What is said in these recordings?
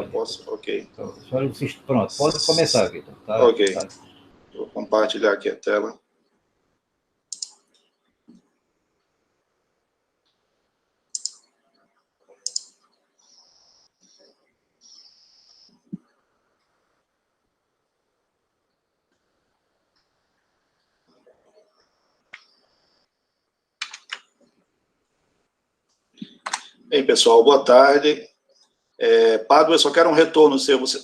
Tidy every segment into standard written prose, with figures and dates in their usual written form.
Posso? Ok. Então, pronto, pode começar, Vitor. Tá, ok. tá. Vou compartilhar aqui a tela. Bem, pessoal, boa tarde. Pádua, eu só quero um retorno seu. Você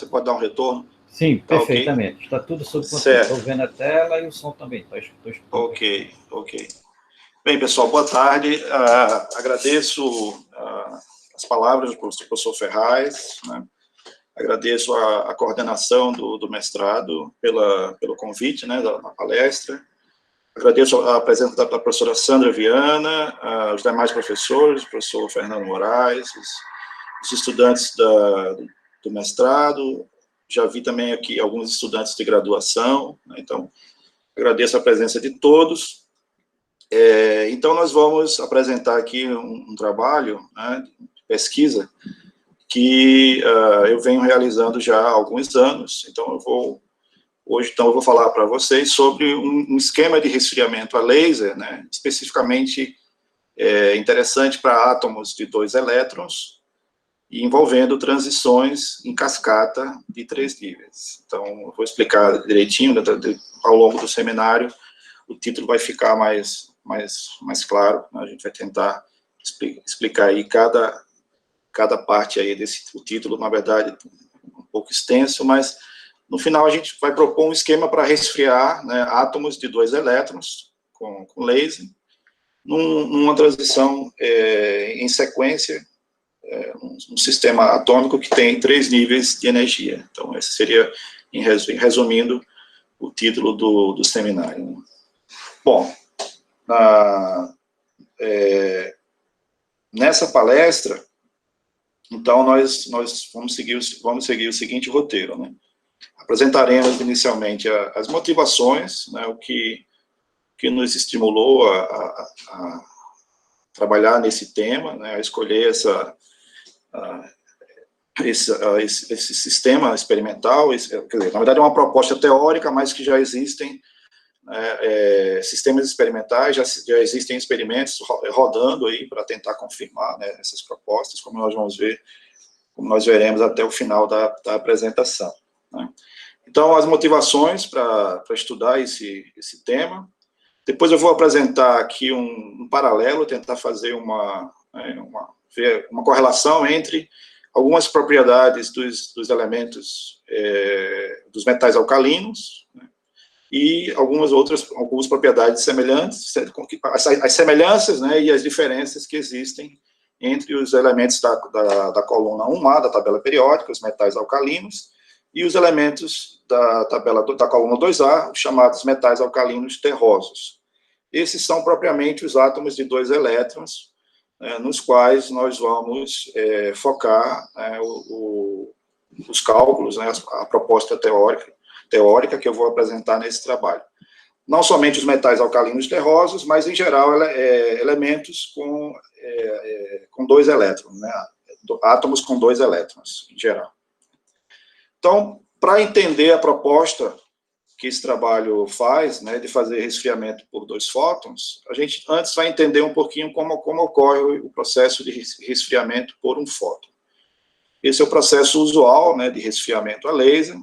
pode dar um retorno? Sim, perfeitamente. Okay? Está tudo sob controle. Estou vendo a tela e o som também. Estou ok. Bem, pessoal, boa tarde. Agradeço as palavras do professor Ferraz, né? Agradeço a coordenação do mestrado pelo convite, né, da palestra. Agradeço a presença da professora Sandra Viana, os demais professores, o professor Fernando Moraes, os estudantes do mestrado. Já vi também aqui alguns estudantes de graduação, né? Então, agradeço a presença de todos. Então, nós vamos apresentar aqui um trabalho, né, de pesquisa que eu venho realizando já há alguns anos. Então, hoje eu vou falar para vocês sobre um esquema de resfriamento a laser, né, especificamente interessante para átomos de 2 elétrons, e envolvendo transições em cascata de 3 níveis. Então, eu vou explicar direitinho ao longo do seminário. O título vai ficar mais claro, né? A gente vai tentar explicar aí cada parte aí o título, na verdade, um pouco extenso, mas no final a gente vai propor um esquema para resfriar, né, átomos de 2 elétrons com laser, numa transição em sequência, um sistema atômico que tem 3 níveis de energia. Então, esse seria, resumindo, o título do seminário. Bom, nessa palestra, então, nós vamos seguir o seguinte roteiro, né? Apresentaremos inicialmente as motivações, né, o que nos estimulou a trabalhar nesse tema, né, a escolher esse sistema experimental, quer dizer, na verdade é uma proposta teórica, mas que já existem sistemas experimentais, já existem experimentos rodando aí para tentar confirmar, né, essas propostas, como nós veremos até o final da apresentação, né. Então, as motivações para estudar esse tema. Depois eu vou apresentar aqui um paralelo, tentar fazer uma correlação entre algumas propriedades dos elementos, dos metais alcalinos, né, e algumas propriedades semelhantes, as semelhanças, né, e as diferenças que existem entre os elementos da coluna 1A, da tabela periódica, os metais alcalinos, e os elementos da coluna 2A, chamados metais alcalinos terrosos. Esses são propriamente os átomos de 2 elétrons, nos quais nós vamos focar os cálculos, né, a proposta teórica que eu vou apresentar nesse trabalho. Não somente os metais alcalinos terrosos, mas, em geral, elementos com 2 elétrons, né, átomos com 2 elétrons, em geral. Então, para entender a proposta que esse trabalho faz, né, de fazer resfriamento por 2 fótons, a gente antes vai entender um pouquinho como ocorre o processo de resfriamento por um fóton. Esse é o processo usual, né, de resfriamento a laser,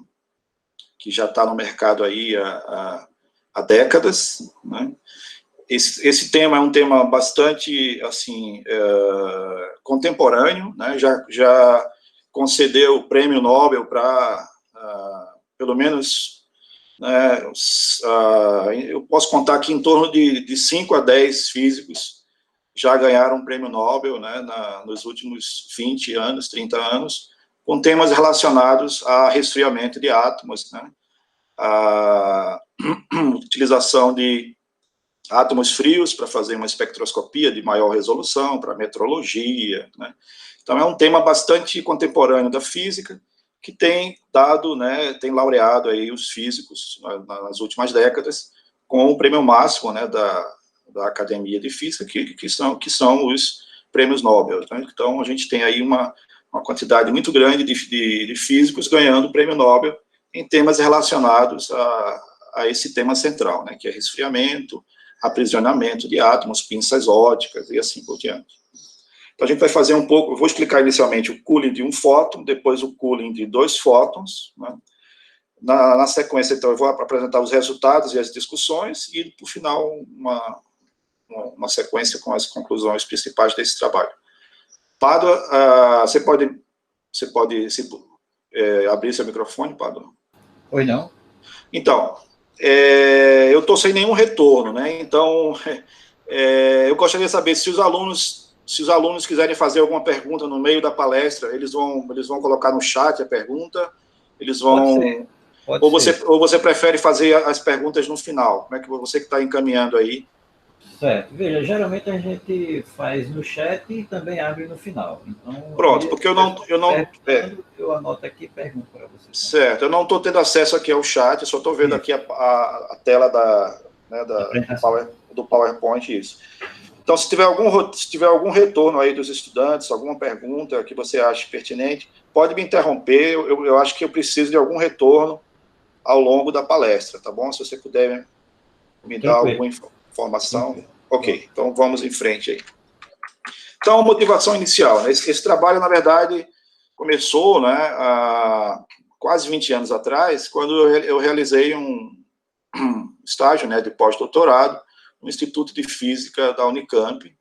que já está no mercado aí há décadas, né. Esse tema é um tema bastante, assim, contemporâneo, né, já concedeu o prêmio Nobel para, pelo menos, eu posso contar aqui em torno de 5 a 10 físicos já ganharam um prêmio Nobel, né, nos últimos 20 anos, 30 anos, com temas relacionados a resfriamento de átomos, né, a utilização de átomos frios para fazer uma espectroscopia de maior resolução, para metrologia, né. Então, é um tema bastante contemporâneo da física, que tem dado, né, tem laureado aí os físicos nas últimas décadas com o prêmio máximo, né, da Academia de Física, que são os prêmios Nobel, né. Então, a gente tem aí uma uma quantidade muito grande de físicos ganhando o prêmio Nobel em temas relacionados a esse tema central, né, que é resfriamento, aprisionamento de átomos, pinças óticas e assim por diante. Então, a gente vai fazer um pouco, eu vou explicar inicialmente o cooling de um fóton, depois o cooling de 2 fótons, né? Na sequência, então, eu vou apresentar os resultados e as discussões, e, por final, uma sequência com as conclusões principais desse trabalho. Pádua, você pode abrir seu microfone, Pádua? Oi, não? Então, eu estou sem nenhum retorno, né? Então, eu gostaria de saber se os alunos quiserem fazer alguma pergunta no meio da palestra, eles vão colocar no chat a pergunta, eles vão... Pode ser. Ou você prefere fazer as perguntas no final? Como é que você que está encaminhando aí? Certo. Veja, geralmente a gente faz no chat e também abre no final. Então, pronto, porque eu anoto aqui e pergunto para você. Certo, eu não estou tendo acesso aqui ao chat, eu só estou vendo aqui a tela do PowerPoint, isso. Então, se tiver algum retorno aí dos estudantes, alguma pergunta que você ache pertinente, pode me interromper, eu acho que eu preciso de algum retorno ao longo da palestra, tá bom? Se você puder me dar alguma informação. Ok, então vamos em frente aí. Então, a motivação inicial, né? Esse trabalho, na verdade, começou, né, há quase 20 anos atrás, quando eu realizei um estágio, né, de pós-doutorado no Instituto de Física da Unicamp,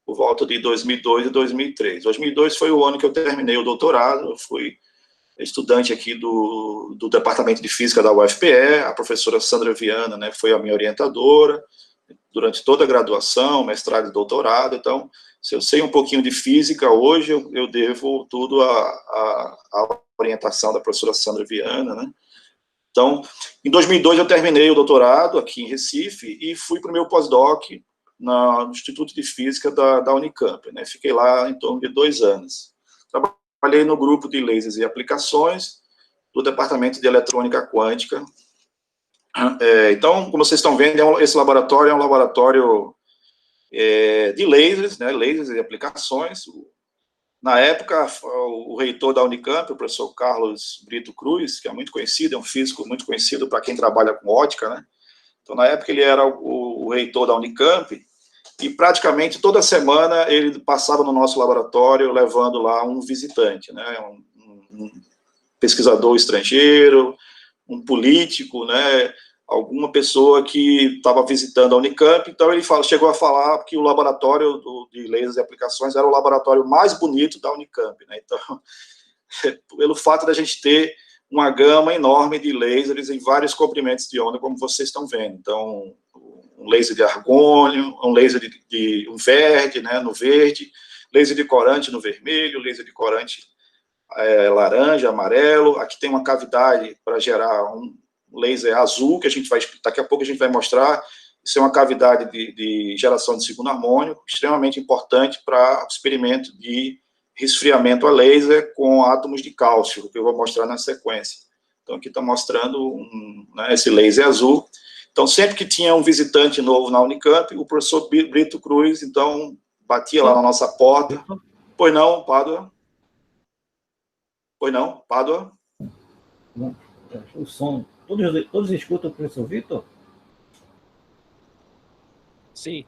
por volta de 2002 e 2003. 2002 foi o ano que eu terminei o doutorado, eu fui estudante aqui do Departamento de Física da UFPE, a professora Sandra Viana, né, foi a minha orientadora durante toda a graduação, mestrado e doutorado. Então, se eu sei um pouquinho de física hoje, eu devo tudo à orientação da professora Sandra Viana, né. Então, em 2002 eu terminei o doutorado aqui em Recife e fui para o meu pós-doc no Instituto de Física da Unicamp, né, fiquei lá em torno de 2 anos. Trabalhei no grupo de lasers e aplicações do Departamento de Eletrônica Quântica. Então, como vocês estão vendo, esse laboratório é um laboratório de lasers, né, lasers e aplicações. Na época, o reitor da Unicamp, o professor Carlos Brito Cruz, que é muito conhecido, é um físico muito conhecido para quem trabalha com ótica, né? Então, na época, ele era o reitor da Unicamp, e praticamente toda semana ele passava no nosso laboratório levando lá um visitante, né, um pesquisador estrangeiro, um político, né, alguma pessoa que estava visitando a Unicamp. Então ele chegou a falar que o laboratório de lasers e aplicações era o laboratório mais bonito da Unicamp, né? Então, pelo fato da gente ter uma gama enorme de lasers em vários comprimentos de onda, como vocês estão vendo. Então, um laser de argônio, um laser de um verde, né, no verde, laser de corante no vermelho, laser de corante laranja, amarelo. Aqui tem uma cavidade para gerar um laser azul, que daqui a pouco a gente vai mostrar. Isso é uma cavidade de geração de segundo harmônico, extremamente importante para o experimento de resfriamento a laser com átomos de cálcio, que eu vou mostrar na sequência. Então, aqui está mostrando né, esse laser azul. Então, sempre que tinha um visitante novo na Unicamp, o professor Brito Cruz, então, batia lá na nossa porta. Pois não, Pádua? Pois não, Pádua? O som, todos escutam o professor Vitor? Sim.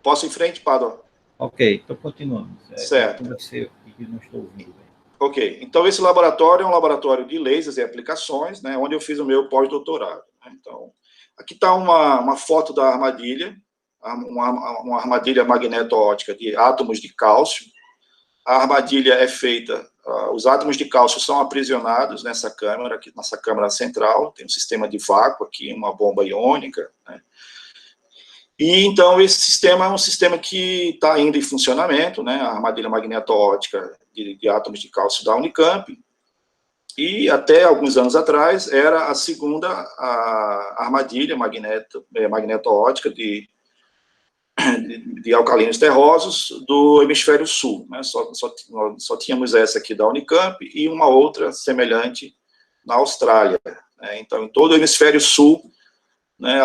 Posso ir em frente, Pádua? Ok, então continuamos. Certo. Não estou ouvindo. Ok, então esse laboratório é um laboratório de lasers e aplicações, né, onde eu fiz o meu pós-doutorado. Né? Então, aqui está uma foto da armadilha, uma armadilha magneto-ótica de átomos de cálcio. A armadilha é feita, os átomos de cálcio são aprisionados nessa câmara, aqui, nessa câmara central, tem um sistema de vácuo aqui, uma bomba iônica, né? E, então, esse sistema é um sistema que está ainda em funcionamento, né, a armadilha magneto-ótica de átomos de cálcio da Unicamp, e até alguns anos atrás era a segunda armadilha magneto-ótica de alcalinos terrosos do hemisfério sul, né, só tínhamos essa aqui da Unicamp e uma outra semelhante na Austrália, né? Então, em todo o hemisfério sul, né,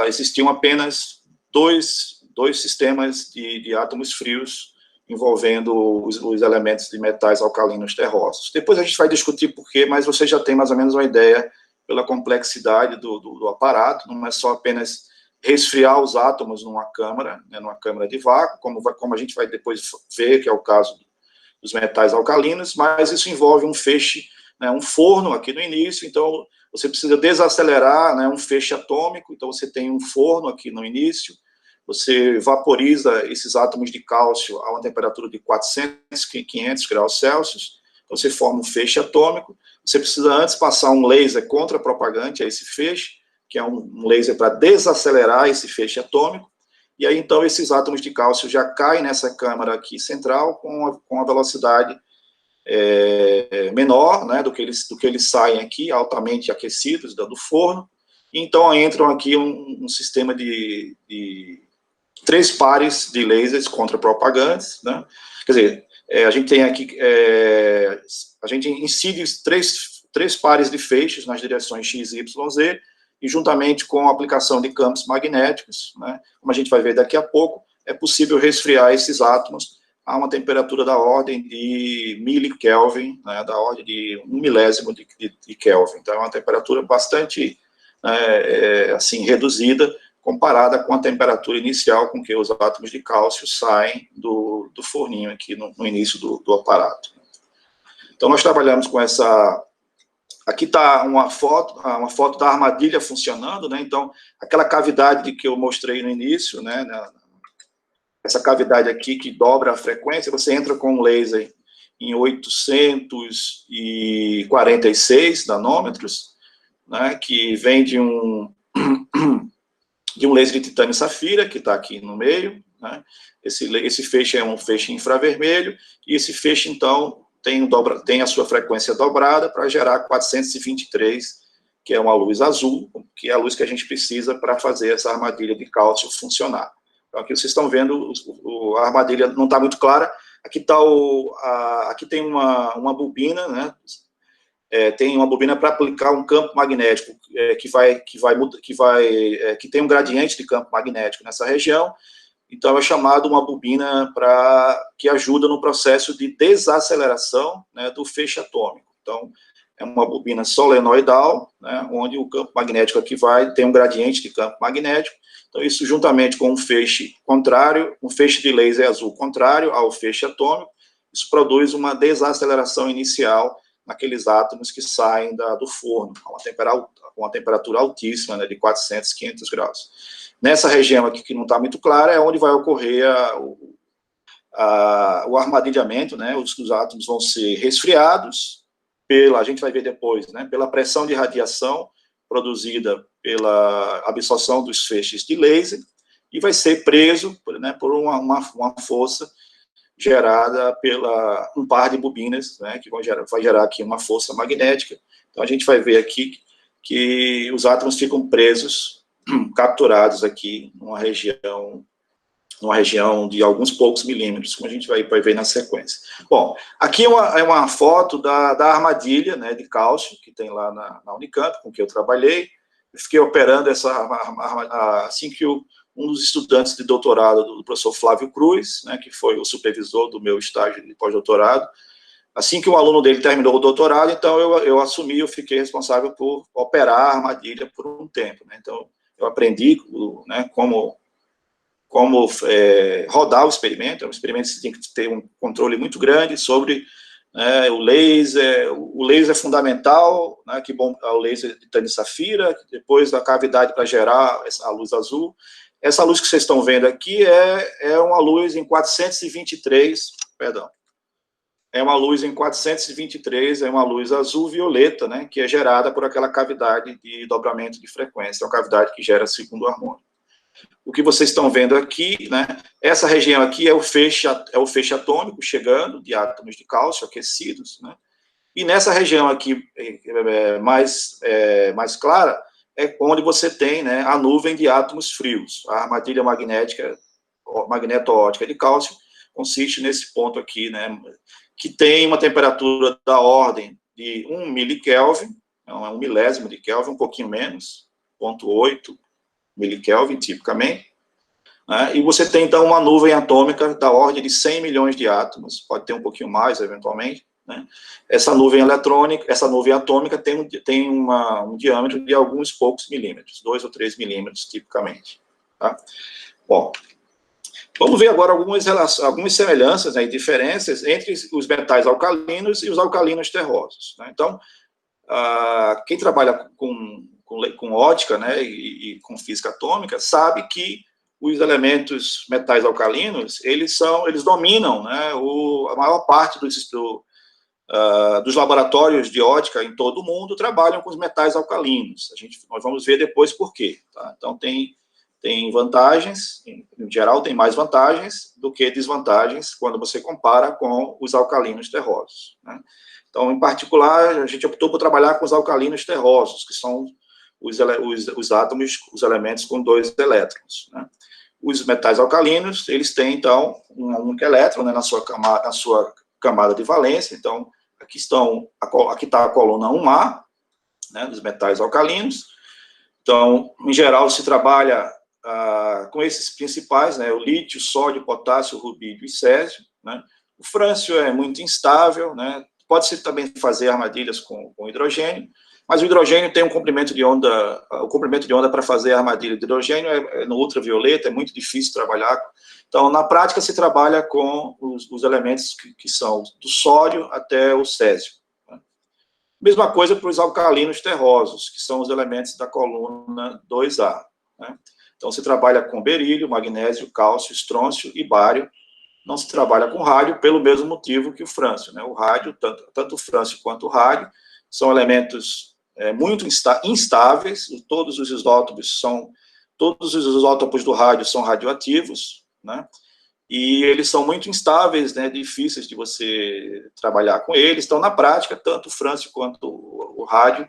existiam apenas dois sistemas de átomos frios envolvendo os elementos de metais alcalinos terrosos. Depois a gente vai discutir por quê, mas você já tem mais ou menos uma ideia pela complexidade do aparato, não é só apenas resfriar os átomos numa câmara, né, numa câmara de vácuo, como a gente vai depois ver, que é o caso dos metais alcalinos, mas isso envolve um feixe, né, um forno aqui no início, então você precisa desacelerar, né, um feixe atômico, então você tem um forno aqui no início, você vaporiza esses átomos de cálcio a uma temperatura de 400, 500 graus Celsius, então você forma um feixe atômico, você precisa antes passar um laser contrapropagante a esse feixe, que é um laser para desacelerar esse feixe atômico, e aí então esses átomos de cálcio já caem nessa câmara aqui central com a velocidade menor, né, do que eles saem aqui, altamente aquecidos do forno, e então entram aqui um sistema de 3 pares de lasers contrapropagantes, né, quer dizer, a gente tem aqui, a gente incide 3 pares de feixes nas direções X, Y, Z, e juntamente com a aplicação de campos magnéticos, né, como a gente vai ver daqui a pouco, é possível resfriar esses átomos a uma temperatura da ordem de milikelvin, né, da ordem de 1 milésimo de Kelvin. Então, é uma temperatura bastante, assim, reduzida, comparada com a temperatura inicial com que os átomos de cálcio saem do forninho aqui no início do aparato. Então, nós trabalhamos com essa... Aqui está uma foto da armadilha funcionando, né? Então, aquela cavidade que eu mostrei no início, né? Essa cavidade aqui que dobra a frequência, você entra com um laser em 846 nanômetros, né? Que vem de um laser de titânio safira, que está aqui no meio, né? Esse feixe é um feixe infravermelho, e esse feixe, então, tem a sua frequência dobrada para gerar 423, que é uma luz azul, que é a luz que a gente precisa para fazer essa armadilha de cálcio funcionar. Então, aqui vocês estão vendo, a armadilha não está muito clara. Aqui tem uma bobina, né? Tem uma bobina para aplicar um campo magnético que tem um gradiente de campo magnético nessa região. Então, é chamado uma bobina que ajuda no processo de desaceleração, né, do feixe atômico. Então, é uma bobina solenoidal, né, onde o campo magnético aqui tem um gradiente de campo magnético. Então, isso juntamente com um feixe contrário, um feixe de laser azul contrário ao feixe atômico, isso produz uma desaceleração inicial naqueles átomos que saem do forno, a uma temperatura altíssima, né, de 400, 500 graus. Nessa região aqui que não está muito clara, é onde vai ocorrer o armadilhamento, né? Os átomos vão ser resfriados, a gente vai ver depois, né? Pela pressão de radiação produzida pela absorção dos feixes de laser, e vai ser preso, né, por uma força gerada um par de bobinas, né, que vai gerar aqui uma força magnética. Então, a gente vai ver aqui que os átomos ficam presos, capturados aqui numa região de alguns poucos milímetros, como a gente vai ver na sequência. Bom, aqui é uma foto da armadilha, né, de cálcio, que tem lá na Unicamp, com que eu trabalhei. Eu fiquei operando assim que um dos estudantes de doutorado do professor Flávio Cruz, né, que foi o supervisor do meu estágio de pós-doutorado, assim que um aluno dele terminou o doutorado, então eu fiquei responsável por operar a armadilha por um tempo, né? Então, eu aprendi, né, como rodar o experimento. O experimento você tem que ter um controle muito grande sobre, né, o laser. O laser é fundamental, né, o laser de titânio safira, depois a cavidade para gerar a luz azul. Essa luz que vocês estão vendo aqui é uma luz em 423, perdão. É uma luz em 423, é uma luz azul-violeta, né, que é gerada por aquela cavidade de dobramento de frequência, é uma cavidade que gera segundo harmônico. O que vocês estão vendo aqui, né, essa região aqui é o feixe atômico chegando, de átomos de cálcio aquecidos, né, e nessa região aqui mais clara, é onde você tem, né, a nuvem de átomos frios. A armadilha magneto-óptica de cálcio consiste nesse ponto aqui, né, que tem uma temperatura da ordem de 1 milikelvin, então é 1 milésimo de Kelvin, um pouquinho menos, 0,8 milikelvin, tipicamente, né? E você tem, então, uma nuvem atômica da ordem de 100 milhões de átomos, pode ter um pouquinho mais, eventualmente, né? Essa nuvem eletrônica, essa nuvem atômica tem um diâmetro de alguns poucos milímetros, 2 ou 3 milímetros, tipicamente. Tá? Bom, vamos ver agora algumas semelhanças, né, e diferenças entre os metais alcalinos e os alcalinos terrosos. Né? Então, quem trabalha com ótica, né, e com física atômica sabe que os elementos metais alcalinos eles dominam, né, a maior parte dos laboratórios de ótica em todo o mundo trabalham com os metais alcalinos. Nós vamos ver depois por quê. Tá? Então, tem vantagens, em geral, tem mais vantagens do que desvantagens quando você compara com os alcalinos terrosos. Né? Então, em particular, a gente optou por trabalhar com os alcalinos terrosos, que são os átomos, os elementos com 2 elétrons. Né? Os metais alcalinos, eles têm, então, um único elétron, né, na sua camada de valência. Então, aqui está a coluna 1A, né, dos metais alcalinos. Então, em geral, se trabalha com esses principais, né, o lítio, sódio, potássio, rubídio e césio. Né? O frâncio é muito instável, né? Pode-se também fazer armadilhas com hidrogênio, mas o hidrogênio tem um comprimento de onda, o comprimento de onda para fazer a armadilha de hidrogênio é no ultravioleta, é muito difícil trabalhar. Então, na prática, se trabalha com os elementos que são do sódio até o césio. Né? Mesma coisa para os alcalinos terrosos, que são os elementos da coluna 2A. Né? Então, se trabalha com berílio, magnésio, cálcio, estrôncio e bário. Não se trabalha com rádio pelo mesmo motivo que o frâncio. Né? O rádio, tanto o frâncio quanto o rádio, são elementos muito instáveis. Todos os isótopos do rádio são radioativos, né? E eles são muito instáveis, né? Difíceis de você trabalhar com eles. Então, na prática, tanto o frâncio quanto o rádio,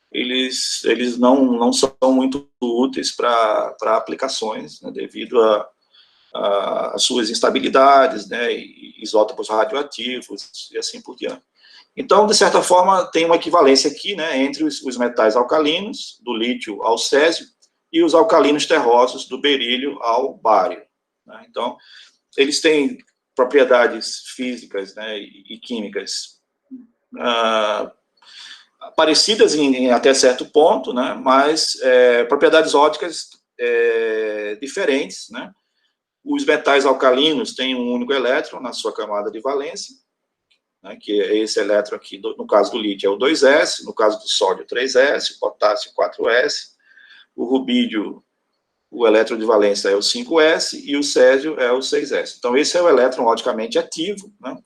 eles não são muito úteis para aplicações, né? Devido às suas instabilidades, né? E isótopos radioativos e assim por diante. Então, de certa forma, tem uma equivalência aqui, né, entre os metais alcalinos, do lítio ao césio, e os alcalinos terrosos, do berílio ao bário. Né? Então, eles têm propriedades físicas, né, e químicas parecidas até certo ponto, né, mas propriedades ópticas diferentes. Né? Os metais alcalinos têm um único elétron na sua camada de valência, né, que é esse elétron aqui, no caso do lítio é o 2s, no caso do sódio 3s, o potássio 4s, o rubídio, o elétron de valência é o 5s e o césio é o 6s. Então, esse é o elétron ópticamente ativo, né,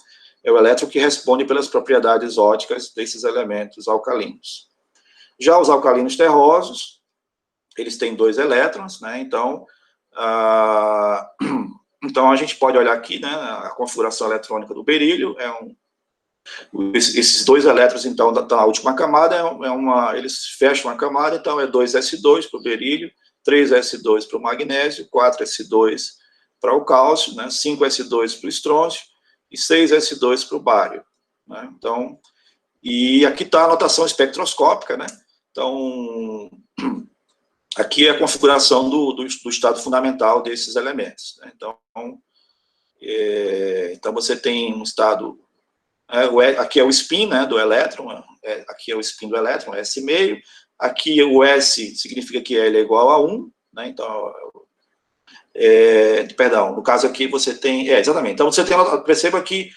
é o elétron que responde pelas propriedades ópticas desses elementos alcalinos. Já os alcalinos terrosos, eles têm 2 elétrons, né, então a gente pode olhar aqui, né, a configuração eletrônica do berílio, esses 2 elétrons, então, na última camada, eles fecham a camada, então é 2s2 para o berílio, 3s2 para o magnésio, 4s2 para o cálcio, né, 5s2 para o estrôncio e 6s2 para o bário. Né? Então, e aqui está a notação espectroscópica, né? Então, aqui é a configuração do estado fundamental desses elementos. Né? Então, você tem um estado... aqui é o spin, né, do elétron, aqui é o spin do elétron, S,5, aqui o S significa que L é igual a 1, né, então, perdão, no caso aqui você tem, exatamente, então você perceba que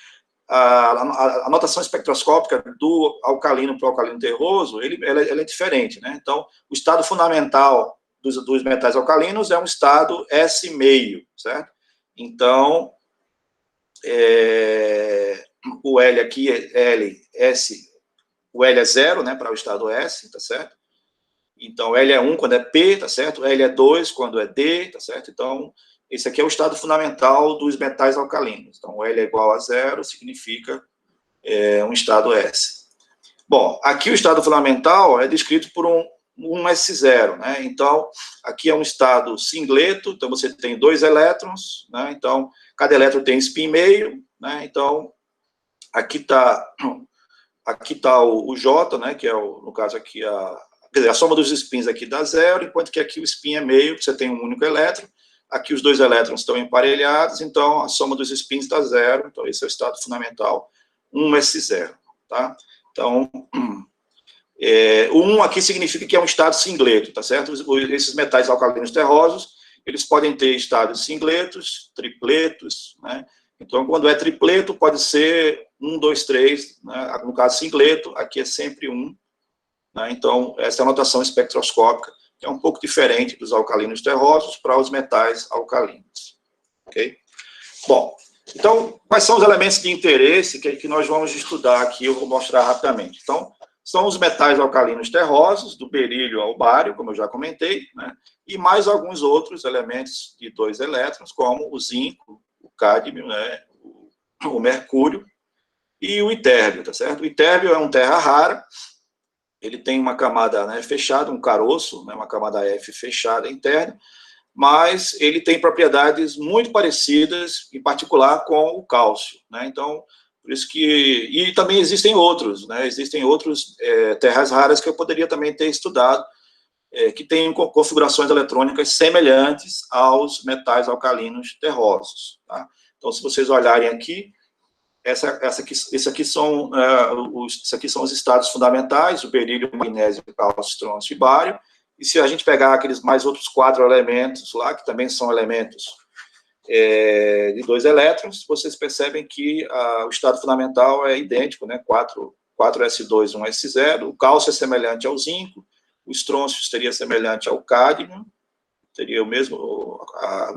a notação espectroscópica do alcalino para o alcalino terroso, ela é diferente, né, então, o estado fundamental dos metais alcalinos é um estado S,5, certo? Então, o L aqui é S, o L é 0, né, para o estado S, tá certo? Então, L é 1 quando é P, tá certo? L é 2 quando é D, tá certo? Então, esse aqui é o estado fundamental dos metais alcalinos. Então, o L é igual a 0, significa um estado S. Bom, aqui o estado fundamental é descrito por um S0, né? Então, aqui é um estado singleto, então você tem 2 elétrons, né? Então, cada elétron tem spin meio, né? Então, aqui está o J, né? Que é, no caso aqui, quer dizer, a soma dos spins aqui dá 0, enquanto que aqui o spin é meio, você tem um único elétron, Aqui os dois elétrons estão emparelhados, então a soma dos spins dá zero, então esse é o estado fundamental 1s0, tá? Então, o 1 aqui significa que é um estado singleto, tá certo? Esses metais alcalinos terrosos, eles podem ter estados singletos, tripletos, né? Então, quando é tripleto, pode ser 1, 2, 3, né? No caso singleto, aqui é sempre 1, né? Então, essa é a notação espectroscópica, que é um pouco diferente dos alcalinos terrosos para os metais alcalinos, ok? Bom, então, quais são os elementos de interesse que nós vamos estudar aqui? Eu vou mostrar rapidamente. Então, são os metais alcalinos terrosos, do berílio ao bário, como eu já comentei, né? E mais alguns outros elementos de 2 elétrons, como o zinco, o cádmio, né? O mercúrio e o itérbio, tá certo? O itérbio é uma terra rara, ele tem uma camada, né, fechada, um caroço, né, uma camada F fechada interna, mas ele tem propriedades muito parecidas, em particular com o cálcio, né? Então, por isso que... E também existem outros, né? Existem outros terras raras que eu poderia também ter estudado, que têm configurações eletrônicas semelhantes aos metais alcalinos terrosos, tá? Então, se vocês olharem aqui, isso aqui são os estados fundamentais, o berílio, o magnésio, o cálcio, estrôncio e bário. E se a gente pegar aqueles mais outros 4 elementos lá, que também são elementos de 2 elétrons, vocês percebem que o estado fundamental é idêntico, né? 4s2, 1s0. O cálcio é semelhante ao zinco, o estrôncio seria semelhante ao cádmio, teria o mesmo... A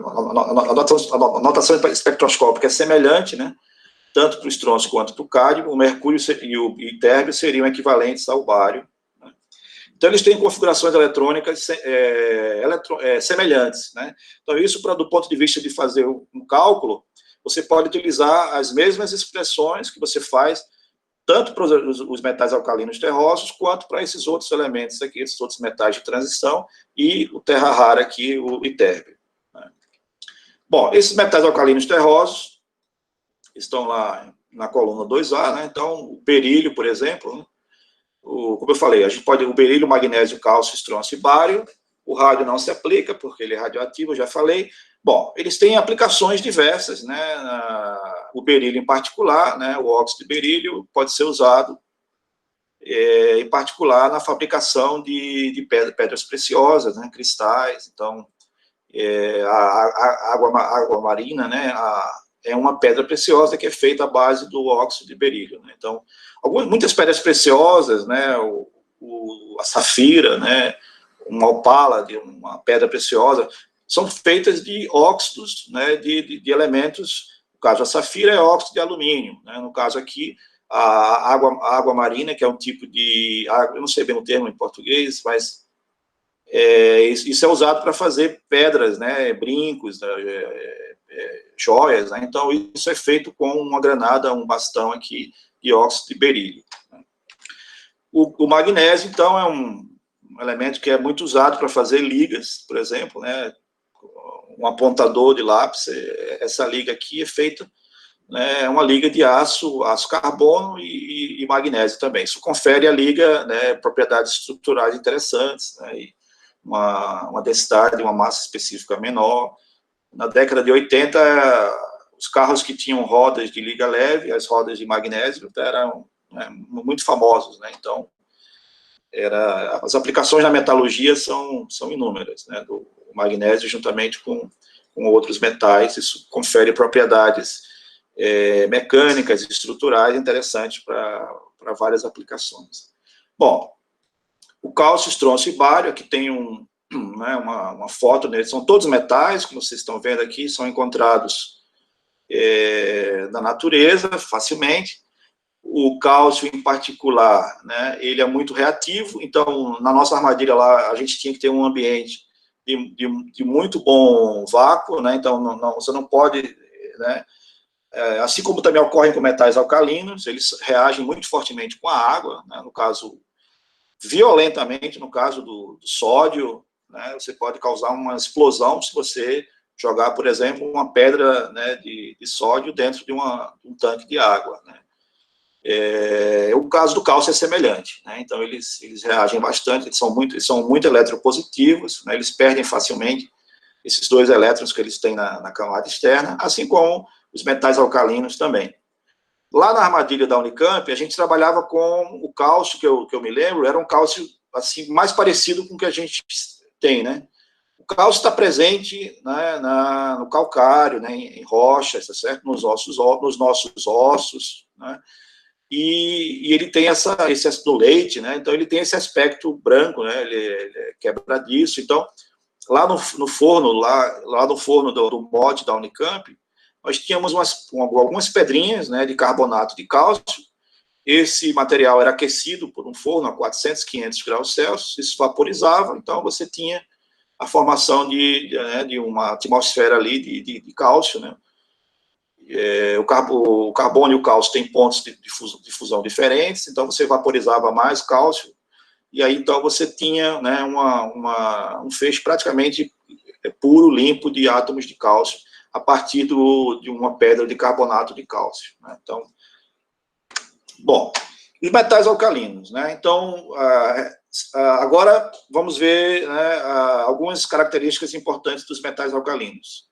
notação espectroscópica é semelhante, né? Tanto para o estrôncio quanto para o cádmio. O mercúrio e o itérbio seriam equivalentes ao bário, né? Então, eles têm configurações eletrônicas semelhantes, né? Então, isso, do ponto de vista de fazer um cálculo, você pode utilizar as mesmas expressões que você faz tanto para os metais alcalinos terrosos, quanto para esses outros elementos aqui, esses outros metais de transição, e o terra rara aqui, o itérbio, né? Bom, esses metais alcalinos terrosos estão lá na coluna 2A, né? Então, o berílio, por exemplo, né? Como eu falei, a gente pode... O berílio, magnésio, cálcio, estrôncio e bário. O rádio não se aplica, porque ele é radioativo, eu já falei. Bom, eles têm aplicações diversas, né? O berílio em particular, né? O óxido de berílio pode ser usado, em particular, na fabricação de pedras preciosas, né? Cristais. Então, a água marina, né? É uma pedra preciosa que é feita à base do óxido de berílio, né? Então, muitas pedras preciosas, né? A safira, né? Uma opala, uma pedra preciosa, são feitas de óxidos, né? De elementos. No caso, a safira é óxido de alumínio, né? No caso aqui, a água marina, que é um tipo de água, eu não sei bem o termo em português, mas isso é usado para fazer pedras, né? Brincos, né? Joias, né? Então isso é feito com uma granada, um bastão aqui de óxido de berílio. O magnésio, então, é um elemento que é muito usado para fazer ligas, por exemplo, né? Um apontador de lápis, essa liga aqui é feita, né? É uma liga de aço carbono e magnésio também. Isso confere à liga, né, propriedades estruturais interessantes, né? E uma densidade, uma massa específica menor. Na década de 80, os carros que tinham rodas de liga leve, as rodas de magnésio, eram, né, muito famosos, né? Então, as aplicações na metalurgia são inúmeras, né? Do magnésio juntamente com outros metais, isso confere propriedades mecânicas e estruturais interessantes para várias aplicações. Bom, o cálcio, estrôncio e bário, aqui tem né, uma foto deles, são todos metais, como vocês estão vendo aqui, são encontrados na natureza facilmente. O cálcio, em particular, né, ele é muito reativo, então, na nossa armadilha lá, a gente tinha que ter um ambiente de muito bom vácuo, né, então, você não pode, né, assim como também ocorre com metais alcalinos, eles reagem muito fortemente com a água, né, no caso, violentamente, no caso do sódio, né, você pode causar uma explosão se você jogar, por exemplo, uma pedra, né, de sódio dentro de um tanque de água, né. O caso do cálcio é semelhante, né? Então eles reagem bastante, eles são muito eletropositivos, né? Eles perdem facilmente esses 2 elétrons que eles têm na camada externa, assim como os metais alcalinos também. Lá na armadilha da Unicamp, a gente trabalhava com o cálcio, que eu me lembro, era um cálcio assim, mais parecido com o que a gente tem, né? O cálcio está presente, né, no calcário, né, em rochas, tá certo? Nos nossos ossos, né? E ele tem esse do leite, né? Então ele tem esse aspecto branco, né? Ele é quebradiço. Então, lá no forno, lá no forno do mod da Unicamp, nós tínhamos algumas pedrinhas, né, de carbonato de cálcio. Esse material era aquecido por um forno a 400, 500 graus Celsius, isso vaporizava, então você tinha a formação de uma atmosfera ali de cálcio, né? O carbono e o cálcio têm pontos de fusão diferentes, então você vaporizava mais cálcio, e aí então você tinha, né, um feixe praticamente puro, limpo de átomos de cálcio, a partir de uma pedra de carbonato de cálcio, né? Então, bom, os metais alcalinos, né? Então, agora vamos ver, né, algumas características importantes dos metais alcalinos.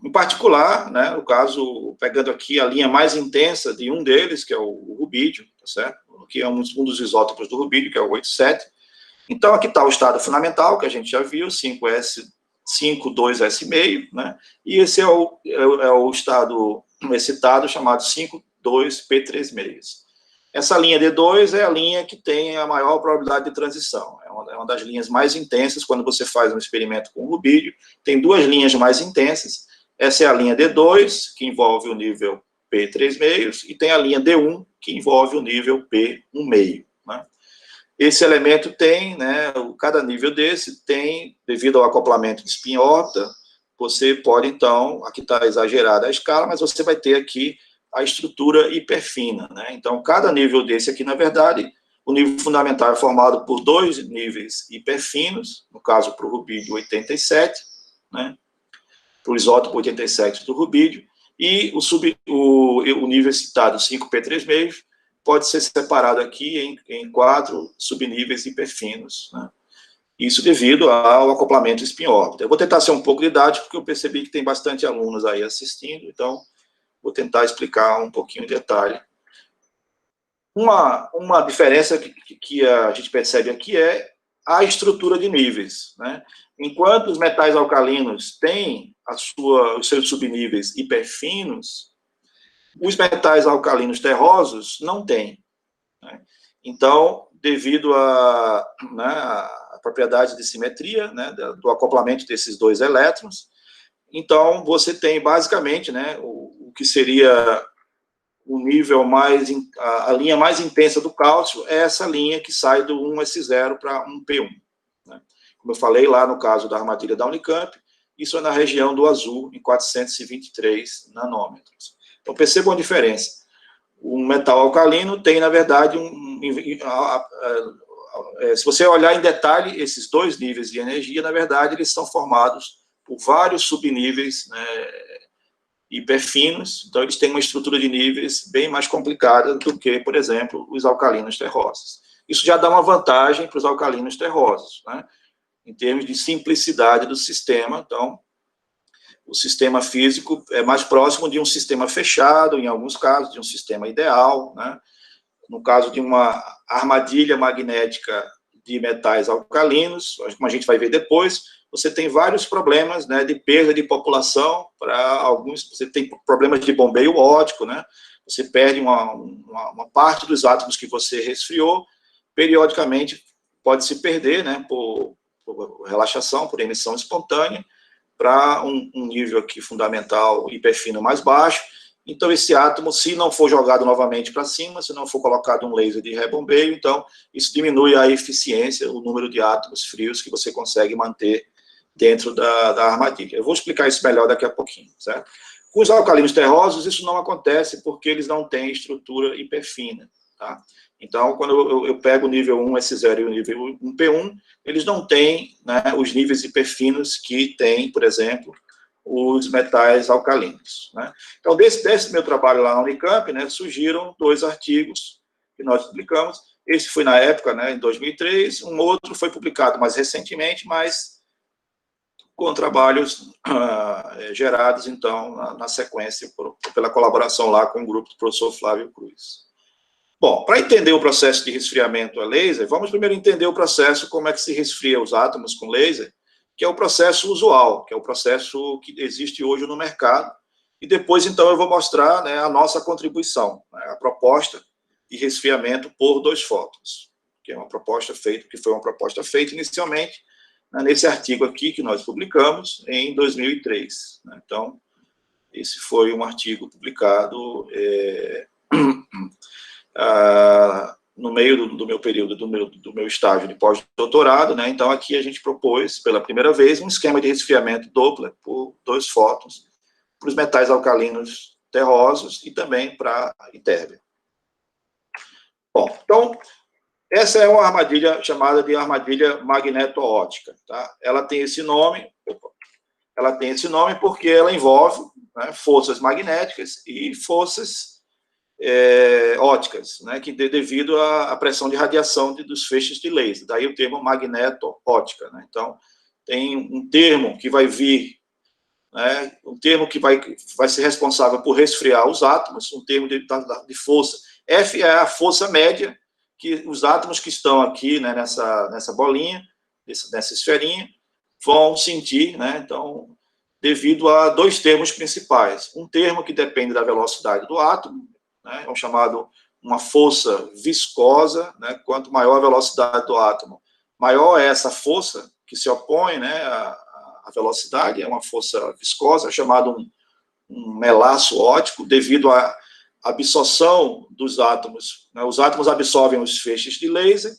Em particular, né, no caso, pegando aqui a linha mais intensa de um deles, que é o rubídio, tá certo? Que é um dos isótopos do rubídio, que é o 87. Então, aqui está o estado fundamental, que a gente já viu, 5,2S5, né? E esse é o estado excitado, chamado 5,2P3,6. Essa linha D2 é a linha que tem a maior probabilidade de transição. É uma das linhas mais intensas quando você faz um experimento com rubídio. Tem 2 linhas mais intensas. Essa é a linha D2, que envolve o nível P3,5, e tem a linha D1, que envolve o nível P1,5, né? Esse elemento tem, né, cada nível desse tem, devido ao acoplamento de spin-órbita, você pode, então, aqui está exagerada a escala, mas você vai ter aqui a estrutura hiperfina, né? Então, cada nível desse aqui, na verdade, o nível fundamental é formado por 2 níveis hiperfinos, no caso, para o rubídio 87, né? Para o isótopo 87 do rubídio, e o nível excitado 5P3,5 pode ser separado aqui em 4 subníveis hiperfinos, né? Isso devido ao acoplamento spin-órbita. Eu vou tentar ser um pouco didático, porque eu percebi que tem bastante alunos aí assistindo, então vou tentar explicar um pouquinho em detalhe. Uma diferença que a gente percebe aqui é a estrutura de níveis, né? Enquanto os metais alcalinos têm os seus subníveis hiperfinos, os metais alcalinos terrosos não têm, né? Então, devido né, a propriedade de simetria, né, do acoplamento desses 2 elétrons, então você tem basicamente, né, o que seria o nível a linha mais intensa do cálcio é essa linha que sai do 1S0 para 1P1, né? Como eu falei lá no caso da armadilha da Unicamp, isso é na região do azul, em 423 nanômetros. Então, percebam a diferença. O metal alcalino tem, na verdade, se você olhar em detalhe, esses 2 níveis de energia, na verdade, eles são formados por vários subníveis, né, hiperfinos, então eles têm uma estrutura de níveis bem mais complicada do que, por exemplo, os alcalinos terrosos. Isso já dá uma vantagem para os alcalinos terrosos, né, em termos de simplicidade do sistema. Então, o sistema físico é mais próximo de um sistema fechado, em alguns casos, de um sistema ideal, né? No caso de uma armadilha magnética de metais alcalinos, como a gente vai ver depois, você tem vários problemas, né, de perda de população para alguns, você tem problemas de bombeio óptico, né? Você perde uma parte dos átomos que você resfriou, periodicamente pode se perder, né, por relaxação, por emissão espontânea, para um nível aqui fundamental hiperfino mais baixo. Então, esse átomo, se não for jogado novamente para cima, se não for colocado um laser de rebombeio, então, isso diminui a eficiência, o número de átomos frios que você consegue manter dentro da armadilha. Eu vou explicar isso melhor daqui a pouquinho, certo? Com os alcalinos terrosos, isso não acontece porque eles não têm estrutura hiperfina, tá? Então, quando eu pego o nível 1S0 e o nível 1P1, eles não têm, né, os níveis hiperfinos que tem, por exemplo, os metais alcalinos, né? Então, desse meu trabalho lá na Unicamp, né, surgiram 2 artigos que nós publicamos. Esse foi na época, né, em 2003, um outro foi publicado mais recentemente, mas com trabalhos gerados, então, na sequência, pela colaboração lá com o grupo do professor Flávio Cruz. Bom, para entender o processo de resfriamento a laser, vamos primeiro entender o processo, como é que se resfria os átomos com laser, que é o processo usual, que é o processo que existe hoje no mercado, e depois, então, eu vou mostrar, né, a nossa contribuição, né, a proposta de resfriamento por 2 fótons, que foi uma proposta feita inicialmente, né, nesse artigo aqui que nós publicamos em 2003. Né? Então, esse foi um artigo publicado no meio do meu período, do meu estágio de pós-doutorado, né? Então, aqui a gente propôs, pela primeira vez, um esquema de resfriamento Doppler por 2 fótons, para os metais alcalinos terrosos e também para a Ytterbium. Bom, então, essa é uma armadilha chamada de armadilha magneto-ótica, tá? Ela tem esse nome porque ela envolve, né, forças magnéticas e forças óticas, né, que devido à pressão de radiação dos feixes de laser, daí o termo magneto-ótica, né? Então, tem um termo que vai vir, né, um termo que vai ser responsável por resfriar os átomos, um termo de força. F é a força média que os átomos que estão aqui, né, nessa bolinha, nessa esferinha, vão sentir, né? Então, devido a 2 termos principais. Um termo que depende da velocidade do átomo, né, é um chamado uma força viscosa, né? Quanto maior a velocidade do átomo, maior é essa força que se opõe, né, à velocidade, é uma força viscosa, chamado um melaço óptico, devido à absorção dos átomos, né? Os átomos absorvem os feixes de laser,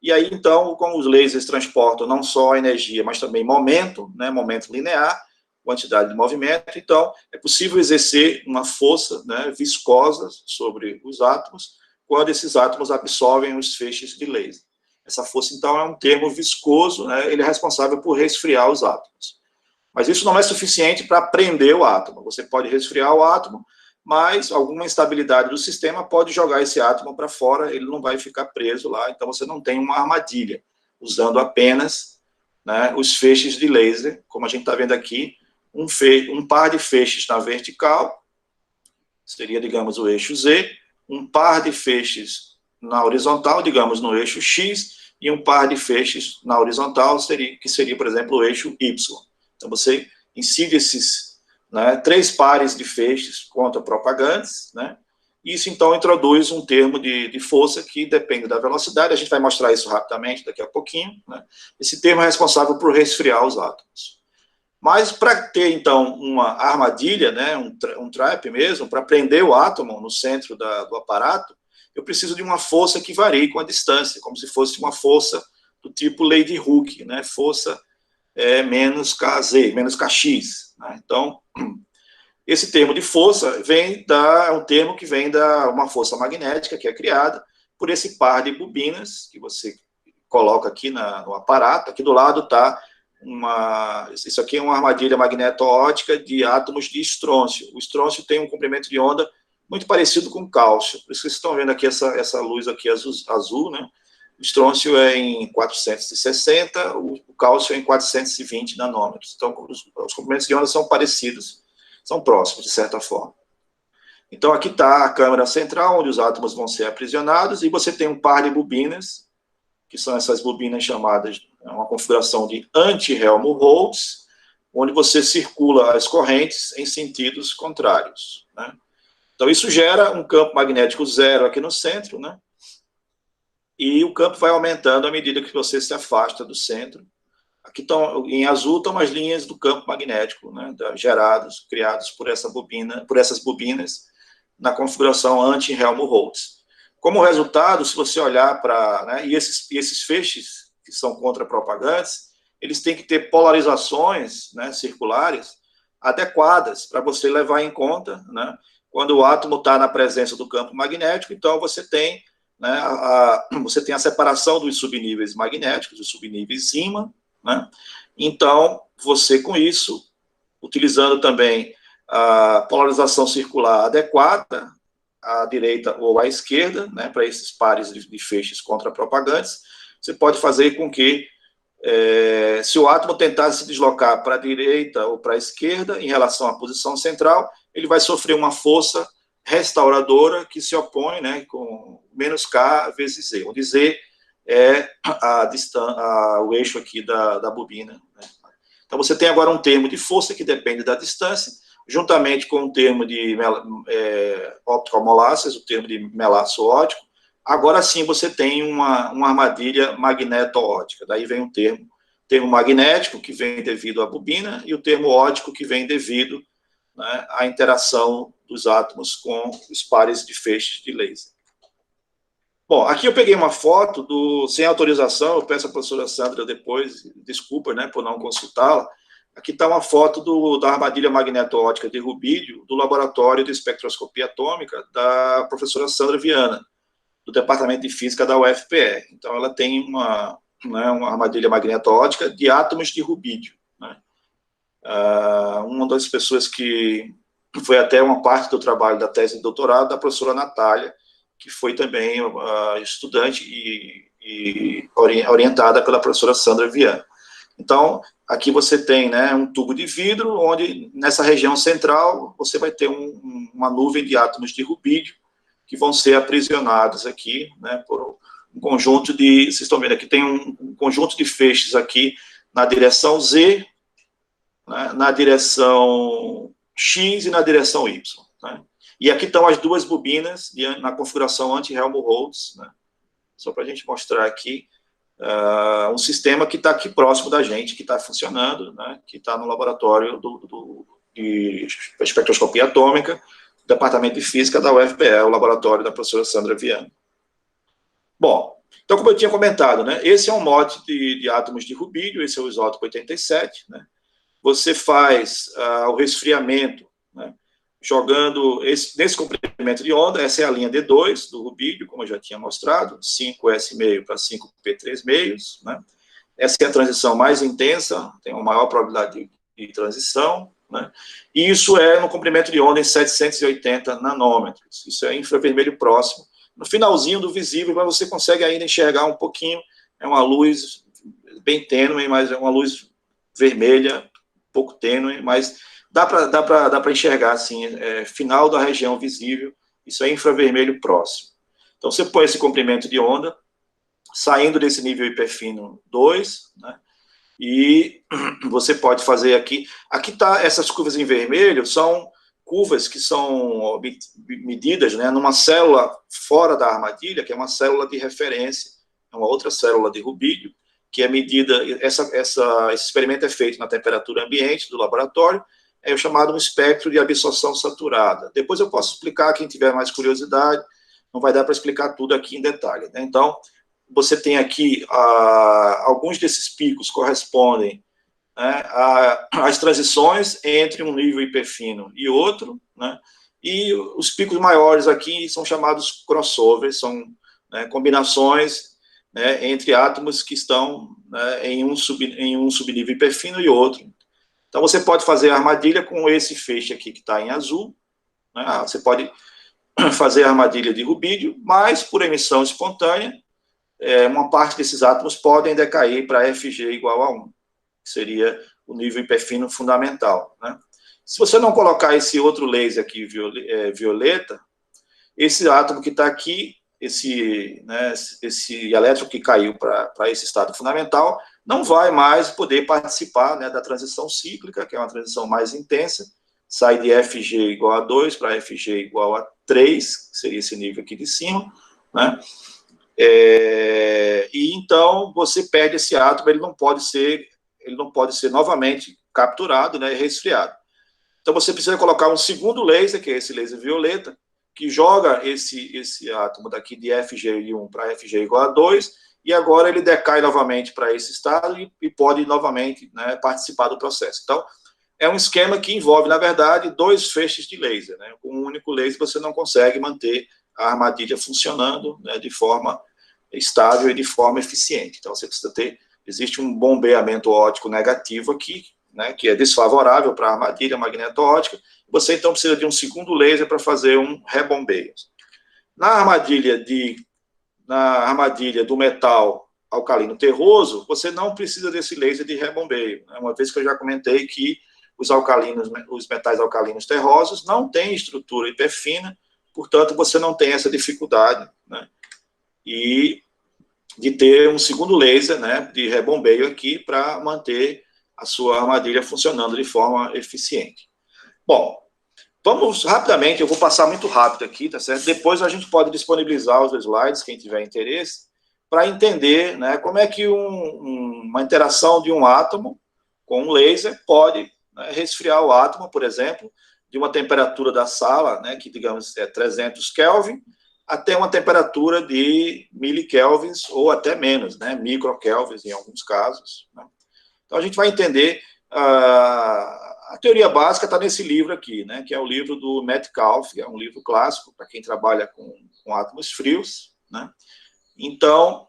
e aí, então, como os lasers transportam não só a energia, mas também momento, né, momento linear, quantidade de movimento, então, é possível exercer uma força, né, viscosa sobre os átomos, quando esses átomos absorvem os feixes de laser. Essa força, então, é um termo viscoso, né, ele é responsável por resfriar os átomos. Mas isso não é suficiente para prender o átomo. Você pode resfriar o átomo, mas alguma instabilidade do sistema pode jogar esse átomo para fora, ele não vai ficar preso lá, então você não tem uma armadilha, usando apenas, né, os feixes de laser, como a gente está vendo aqui, um par de feixes na vertical, seria, digamos, o eixo Z, um par de feixes na horizontal, digamos, no eixo X, e um par de feixes na horizontal, que seria, por exemplo, o eixo Y. Então, você incide esses, né, 3 pares de feixes contra-propagantes, né? Isso, então, introduz um termo de força que depende da velocidade, a gente vai mostrar isso rapidamente daqui a pouquinho, né? Esse termo é responsável por resfriar os átomos. Mas, para ter, então, uma armadilha, né, um trap mesmo, para prender o átomo no centro do aparato, eu preciso de uma força que varie com a distância, como se fosse uma força do tipo Lady Hooke, né, força menos Kz, menos Kx. Né? Então, esse termo de força é um termo que vem da uma força magnética que é criada por esse par de bobinas que você coloca aqui no aparato. Aqui do lado está isso aqui é uma armadilha magneto-ótica de átomos de estrôncio. O estrôncio tem um comprimento de onda muito parecido com o cálcio. Por isso que vocês estão vendo aqui essa luz aqui azul, né? O estrôncio é em 460, o cálcio é em 420 nanômetros. Então, os comprimentos de onda são parecidos, são próximos, de certa forma. Então, aqui está a câmara central, onde os átomos vão ser aprisionados, e você tem um par de bobinas, que são essas bobinas chamadas, uma configuração de anti-Helmholtz, onde você circula as correntes em sentidos contrários. Né? Então, isso gera um campo magnético zero aqui no centro, né? E o campo vai aumentando à medida que você se afasta do centro. Aqui em azul estão as linhas do campo magnético, né, criados por essas bobinas na configuração anti-Helmholtz. Como resultado, se você olhar para... Né, e esses feixes, que são contra-propagantes, eles têm que ter polarizações, né, circulares adequadas para você levar em conta, né, quando o átomo está na presença do campo magnético, então você tem, né, a separação dos subníveis magnéticos, os subníveis ímã, né? Então, você com isso, utilizando também a polarização circular adequada, à direita ou à esquerda, né, para esses pares de feixes contra-propagantes, você pode fazer com que se o átomo tentar se deslocar para a direita ou para a esquerda em relação à posição central, ele vai sofrer uma força restauradora que se opõe, né, com menos K vezes Z, onde Z é o eixo aqui da bobina. Né? Então, você tem agora um termo de força que depende da distância, juntamente com o termo de optical molasses, o termo de melaço óptico. Agora sim você tem uma armadilha magneto-óptica. Daí vem o termo magnético, que vem devido à bobina, e o termo óptico, que vem devido, né, à interação dos átomos com os pares de feixes de laser. Bom, aqui eu peguei uma foto sem autorização, eu peço à professora Sandra depois, desculpa, né, por não consultá-la. Aqui está uma foto da armadilha magneto-óptica de rubídio do laboratório de espectroscopia atômica da professora Sandra Viana, do Departamento de Física da UFPR. Então, ela tem uma armadilha magneto-óptica de átomos de rubídio. Né? Uma das pessoas que foi até uma parte do trabalho da tese de doutorado, da professora Natália, que foi também estudante e orientada pela professora Sandra Viana. Então, aqui você tem, né, um tubo de vidro, onde nessa região central você vai ter uma nuvem de átomos de rubídio que vão ser aprisionados aqui, né, por um conjunto de... Vocês estão vendo aqui, tem um conjunto de feixes aqui na direção Z, né, na direção X e na direção Y. Né? E aqui estão as duas bobinas na configuração anti-Helmholtz, né, só para a gente mostrar aqui. Um sistema que está aqui próximo da gente, que está funcionando, né, que está no laboratório de espectroscopia atômica, do Departamento de Física da UFPE, o laboratório da professora Sandra Viana. Bom, então, como eu tinha comentado, né, esse é um mote de átomos de rubídio, esse é o isótopo 87, né, você faz o resfriamento, né, jogando nesse comprimento de onda, essa é a linha D2 do rubídio, como eu já tinha mostrado, 5S meio para 5P3 meios, né? Essa é a transição mais intensa, tem uma maior probabilidade de transição, né? E isso é no comprimento de onda em 780 nanômetros, isso é infravermelho próximo. No finalzinho do visível, mas você consegue ainda enxergar um pouquinho, é uma luz bem tênue, mas é uma luz vermelha, um pouco tênue, mas dá para enxergar, assim, final da região visível, isso é infravermelho próximo. Então, você põe esse comprimento de onda, saindo desse nível hiperfino 2, né, e você pode fazer aqui tá, essas curvas em vermelho são curvas que são medidas, né, numa célula fora da armadilha, que é uma célula de referência, é uma outra célula de rubídio, que é medida, esse experimento é feito na temperatura ambiente do laboratório, é o chamado um espectro de absorção saturada. Depois eu posso explicar, quem tiver mais curiosidade, não vai dar para explicar tudo aqui em detalhe. Né? Então, você tem aqui, alguns desses picos correspondem, né, às transições entre um nível hiperfino e outro, né, e os picos maiores aqui são chamados crossovers, são, né, combinações, né, entre átomos que estão, né, em um subnível hiperfino e outro. Então, você pode fazer a armadilha com esse feixe aqui que está em azul, né? Você pode fazer a armadilha de rubídio, mas por emissão espontânea, uma parte desses átomos podem decair para FG igual a 1, que seria o nível hiperfino fundamental. Né? Se você não colocar esse outro laser aqui, violeta, esse átomo que está aqui, esse elétron que caiu para esse estado fundamental, não vai mais poder participar, né, da transição cíclica, que é uma transição mais intensa, sai de FG igual a 2 para FG igual a 3, que seria esse nível aqui de cima, né? E então você perde esse átomo, ele não pode ser novamente capturado, né, e resfriado. Então você precisa colocar um segundo laser, que é esse laser violeta, que joga esse átomo daqui de FG1 para FG igual a 2, e agora ele decai novamente para esse estado e pode novamente, né, participar do processo. Então, é um esquema que envolve, na verdade, dois feixes de laser. Né? Com um único laser você não consegue manter a armadilha funcionando, né, de forma estável e de forma eficiente. Então, você precisa existe um bombeamento óptico negativo aqui, né, que é desfavorável para a armadilha magneto-óptica. Você, então, precisa de um segundo laser para fazer um rebombeio. Na armadilha do metal alcalino terroso, você não precisa desse laser de rebombeio, né? Uma vez que eu já comentei que os metais alcalinos terrosos não têm estrutura hiperfina, portanto, você não tem essa dificuldade, né? E de ter um segundo laser, né, de rebombeio aqui para manter a sua armadilha funcionando de forma eficiente. Bom, vamos rapidamente, eu vou passar muito rápido aqui, tá certo? Depois a gente pode disponibilizar os slides, quem tiver interesse, para entender, né, como é que uma interação de um átomo com um laser pode, né, resfriar o átomo, por exemplo, de uma temperatura da sala, né, que digamos é 300 Kelvin, até uma temperatura de milikelvins ou até menos, né, microkelvins em alguns casos, né? Então a gente vai entender, a teoria básica está nesse livro aqui, né, que é o livro do Metcalfe, é um livro clássico para quem trabalha com átomos frios, né? Então,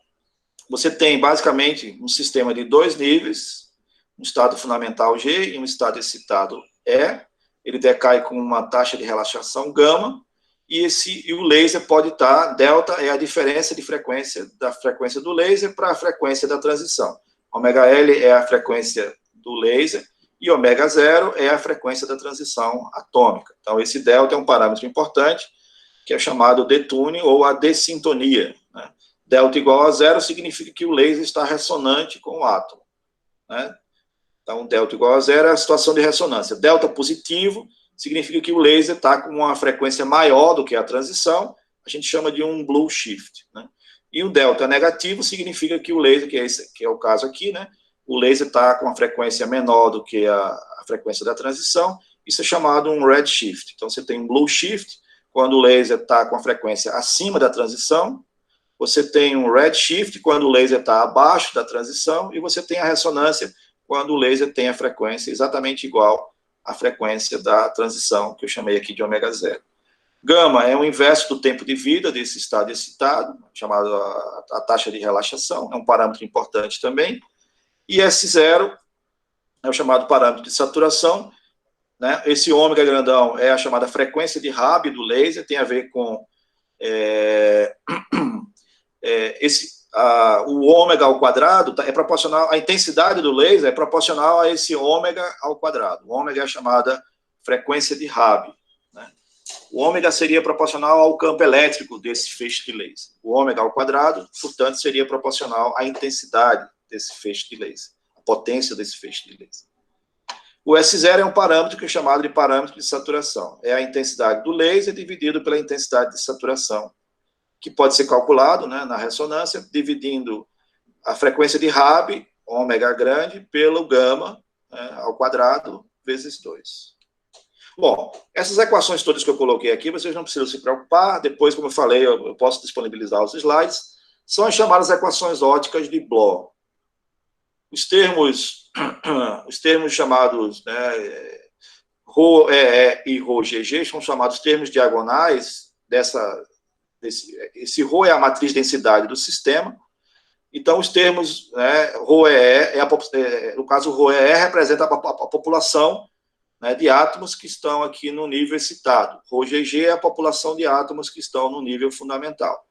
você tem basicamente um sistema de 2 níveis, um estado fundamental G e um estado excitado E. Ele decai com uma taxa de relaxação gama, e o laser pode estar, delta é a diferença de frequência da frequência do laser para a frequência da transição. Ômega L é a frequência do laser, e ômega 0 é a frequência da transição atômica. Então, esse delta é um parâmetro importante, que é chamado detune ou a dessintonia, né? Delta igual a 0 significa que o laser está ressonante com o átomo, né? Então, delta igual a 0 é a situação de ressonância. Delta positivo significa que o laser está com uma frequência maior do que a transição, a gente chama de um blue shift, né? E o delta negativo significa que o laser, que é o caso aqui, né? O laser está com uma frequência menor do que a frequência da transição, isso é chamado um red shift. Então, você tem um blue shift, quando o laser está com a frequência acima da transição, você tem um red shift, quando o laser está abaixo da transição, e você tem a ressonância, quando o laser tem a frequência exatamente igual à frequência da transição, que eu chamei aqui de ômega 0. Gama é o inverso do tempo de vida desse estado excitado, chamado a taxa de relaxação, é um parâmetro importante também. E S0 é o chamado parâmetro de saturação, né? Esse ômega grandão é a chamada frequência de Rabi do laser, tem a ver com o ômega ao quadrado é proporcional, a intensidade do laser é proporcional a esse ômega ao quadrado. O ômega é a chamada frequência de Rabi, né? O ômega seria proporcional ao campo elétrico desse feixe de laser. O ômega ao quadrado, portanto, seria proporcional à intensidade desse feixe de laser, a potência desse feixe de laser. O S0 é um parâmetro que é chamado de parâmetro de saturação. É a intensidade do laser dividido pela intensidade de saturação, que pode ser calculado, né, na ressonância, dividindo a frequência de Rabi, ômega grande, pelo gama, né, ao quadrado, vezes 2. Bom, essas equações todas que eu coloquei aqui, vocês não precisam se preocupar, depois, como eu falei, eu posso disponibilizar os slides, são as chamadas equações óticas de Bloch. Os termos chamados, né, ρ-E e ρ-GG são chamados termos diagonais esse ρ é a matriz de densidade do sistema. Então, os termos, né, ρE, no caso, ρE representa a população, né, de átomos que estão aqui no nível excitado. ρGG é a população de átomos que estão no nível fundamental.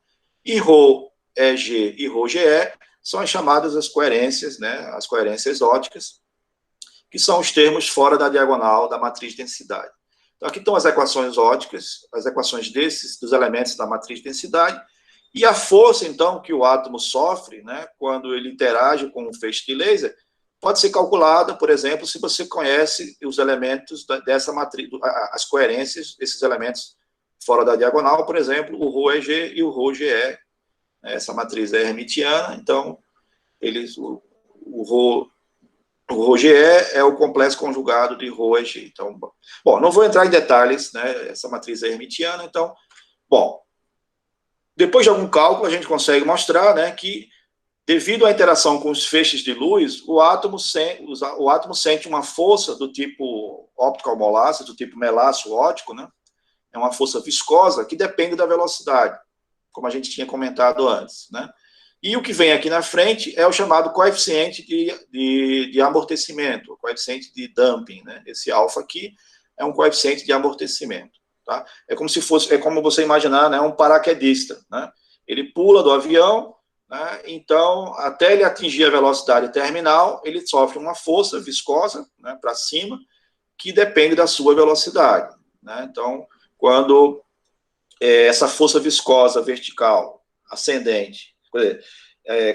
E ρEG e ρGE são as chamadas as coerências, né, as coerências óticas, que são os termos fora da diagonal da matriz de densidade. Então, aqui estão as equações óticas, as equações dos elementos da matriz de densidade, e a força, então, que o átomo sofre, né, quando ele interage com um feixe de laser, pode ser calculada, por exemplo, se você conhece os elementos dessa matriz, as coerências desses elementos fora da diagonal, por exemplo, o ρEG e o ρGE. Essa matriz é hermitiana, então, o ρGE é o complexo conjugado de ρEG. Então, bom, não vou entrar em detalhes, né? Essa matriz é hermitiana, então, bom, depois de algum cálculo, a gente consegue mostrar, né, que, devido à interação com os feixes de luz, o átomo sente uma força do tipo optical molasses, do tipo melaço óptico, né? É uma força viscosa que depende da velocidade, como a gente tinha comentado antes, né? E o que vem aqui na frente é o chamado coeficiente de amortecimento, o coeficiente de damping, né? Esse alfa aqui é um coeficiente de amortecimento, tá? É como se fosse, é como você imaginar, né, um paraquedista, né? Ele pula do avião, né? Então, até ele atingir a velocidade terminal, ele sofre uma força viscosa, né, para cima, que depende da sua velocidade, né? Então, quando essa força viscosa vertical ascendente,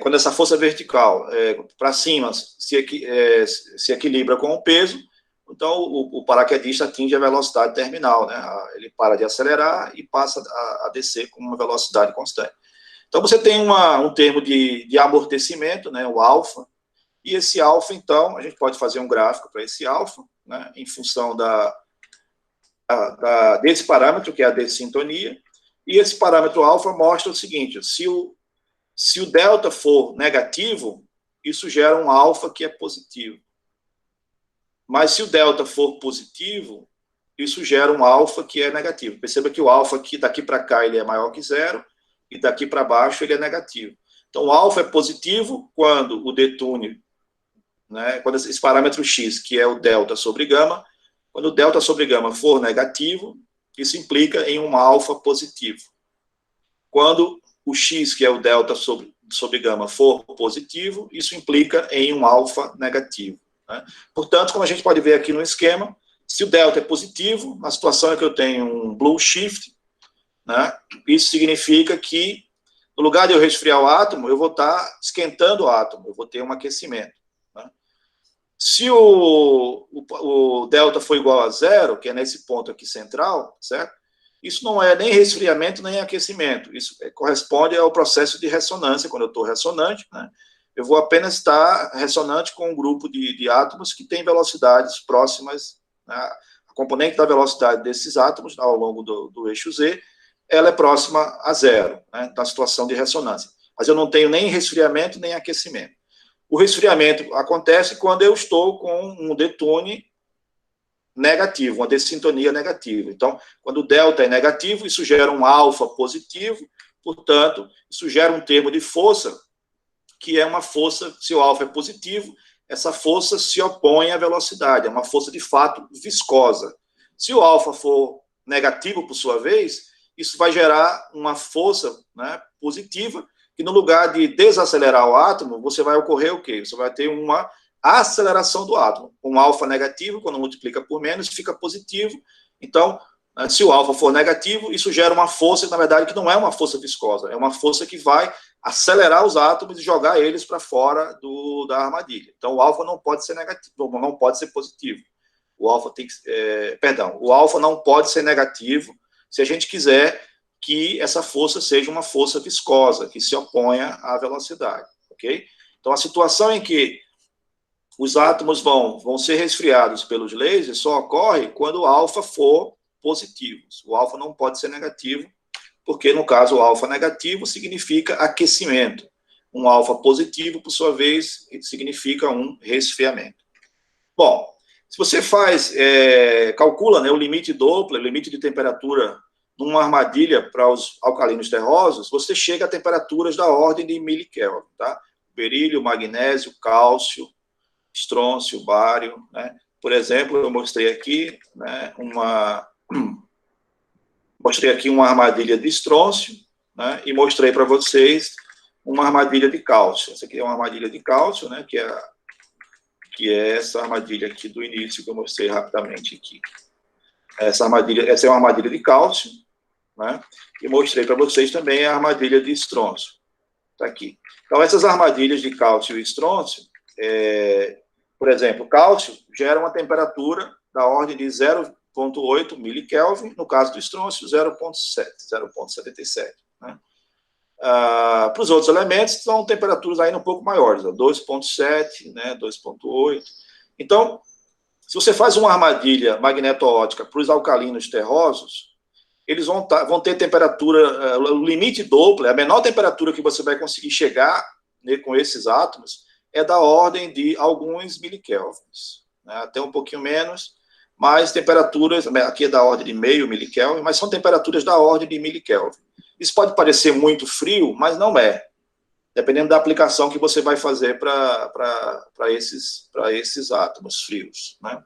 quando essa força vertical para cima se equilibra com o peso, então o paraquedista atinge a velocidade terminal, né? Ele para de acelerar e passa a descer com uma velocidade constante. Então você tem um termo de amortecimento, né, o alfa, e esse alfa, então, a gente pode fazer um gráfico para esse alfa, né, em função desse parâmetro, que é a dessintonia, e esse parâmetro alfa mostra o seguinte: se o delta for negativo, isso gera um alfa que é positivo. Mas se o delta for positivo, isso gera um alfa que é negativo. Perceba que o alfa aqui, daqui para cá, ele é maior que zero, e daqui para baixo ele é negativo. Então, o alfa é positivo quando o detune, né, quando esse parâmetro x, que é o delta sobre gama, quando o delta sobre gama for negativo, isso implica em um alfa positivo. Quando o x, que é o delta sobre gama, for positivo, isso implica em um alfa negativo, né? Portanto, como a gente pode ver aqui no esquema, se o delta é positivo, na situação em que eu tenho um blue shift, né, isso significa que, no lugar de eu resfriar o átomo, eu vou estar esquentando o átomo, eu vou ter um aquecimento, né? Se o delta for igual a zero, que é nesse ponto aqui central, certo? Isso não é nem resfriamento, nem aquecimento. Isso corresponde ao processo de ressonância. Quando eu estou ressonante, né, eu vou apenas estar ressonante com um grupo de átomos que tem velocidades próximas, né? A componente da velocidade desses átomos ao longo do eixo Z, ela é próxima a zero, né, na situação de ressonância. Mas eu não tenho nem resfriamento, nem aquecimento. O resfriamento acontece quando eu estou com um detune negativo, uma dessintonia negativa. Então, quando o delta é negativo, isso gera um alfa positivo, portanto, isso gera um termo de força, que é uma força, se o alfa é positivo, essa força se opõe à velocidade, é uma força de fato viscosa. Se o alfa for negativo, por sua vez, isso vai gerar uma força, né, positiva, que no lugar de desacelerar o átomo, você vai ocorrer o quê? Você vai ter uma aceleração do átomo. Um alfa negativo, quando multiplica por menos, fica positivo. Então, se o alfa for negativo, isso gera uma força, na verdade, que não é uma força viscosa, é uma força que vai acelerar os átomos e jogar eles para fora da armadilha. Então, o alfa não pode ser negativo, não pode ser positivo. O alfa tem que, o alfa não pode ser negativo se a gente quiser que essa força seja uma força viscosa, que se oponha à velocidade, ok? Então, a situação em que os átomos vão ser resfriados pelos lasers só ocorre quando o alfa for positivo. O alfa não pode ser negativo, porque, no caso, o alfa negativo significa aquecimento. Um alfa positivo, por sua vez, significa um resfriamento. Bom, se você calcula, né, o limite Doppler, o limite de temperatura numa armadilha para os alcalinos terrosos, você chega a temperaturas da ordem de milikelvin, tá? Berílio, magnésio, cálcio, estrôncio, bário, né? Por exemplo, eu mostrei aqui, né, uma armadilha de estrôncio, né, e mostrei para vocês uma armadilha de cálcio. Essa aqui é uma armadilha de cálcio, né, que é essa armadilha aqui do início que eu mostrei rapidamente aqui. Essa é uma armadilha de cálcio, né, e mostrei para vocês também a armadilha de estrôncio. Está aqui. Então, essas armadilhas de cálcio e estrôncio, por exemplo, cálcio gera uma temperatura da ordem de 0,8 milikelvin, no caso do estrôncio, 0,77. Né? Para os outros elementos, são temperaturas ainda um pouco maiores, 2,7, né, 2,8. Então, se você faz uma armadilha magneto-ótica para os alcalinos terrosos, eles vão ter temperatura, o limite Doppler, a menor temperatura que você vai conseguir chegar, né, com esses átomos, é da ordem de alguns milikelvins, né, até um pouquinho menos, mas temperaturas, aqui é da ordem de meio milikelvin, mas são temperaturas da ordem de milikelvin. Isso pode parecer muito frio, mas não é, dependendo da aplicação que você vai fazer para esses átomos frios, né?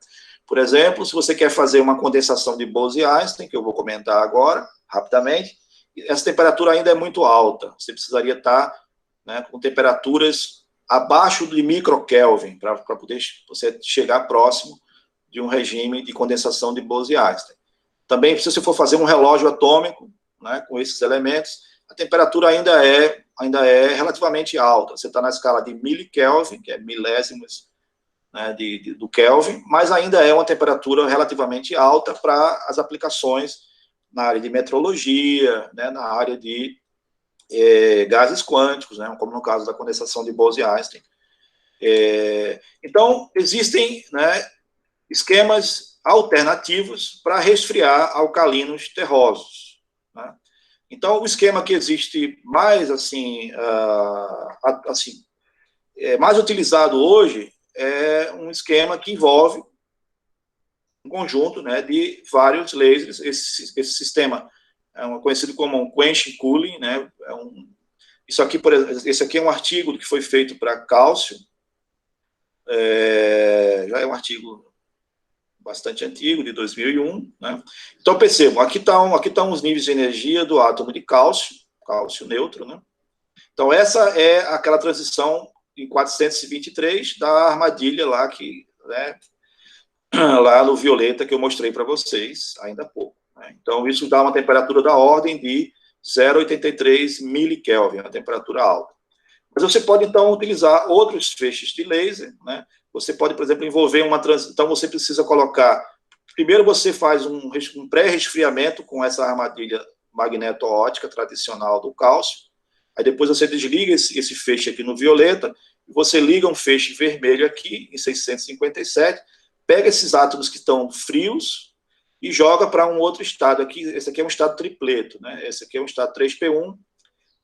Por exemplo, se você quer fazer uma condensação de Bose-Einstein, que eu vou comentar agora, rapidamente, essa temperatura ainda é muito alta, você precisaria estar né, com temperaturas abaixo de microkelvin, para poder você chegar próximo de um regime de condensação de Bose-Einstein. Também, se você for fazer um relógio atômico, né, com esses elementos, a temperatura ainda é relativamente alta. Você está na escala de milikelvin, que é milésimos, né, do Kelvin, mas ainda é uma temperatura relativamente alta para as aplicações na área de metrologia, né, na área de gases quânticos, né, como no caso da condensação de Bose-Einstein. Então, existem, né, esquemas alternativos para resfriar alcalinos terrosos, né? Então, o esquema que existe mais, mais utilizado hoje é um esquema que envolve um conjunto, né, de vários lasers. Esse sistema é conhecido como um quenching cooling, né? Isso aqui, por exemplo, esse aqui é um artigo que foi feito para cálcio, já é um artigo bastante antigo, de 2001, né? Então, percebam, aqui estão os níveis de energia do átomo de cálcio neutro, né? Então, essa é aquela transição em 423 da armadilha lá, né, lá no violeta que eu mostrei para vocês ainda há pouco, né? Então, isso dá uma temperatura da ordem de 0,83 milikelvin, uma temperatura alta. Mas você pode, então, utilizar outros feixes de laser, né? Você pode, por exemplo, envolver uma transição. Então, você precisa colocar... Primeiro, você faz um pré-resfriamento com essa armadilha magneto-óptica tradicional do cálcio. Aí, depois, você desliga esse feixe aqui no violeta, e você liga um feixe vermelho aqui, em 657, pega esses átomos que estão frios e joga para um outro estado aqui. Esse aqui é um estado tripleto, né? Esse aqui é um estado 3p1.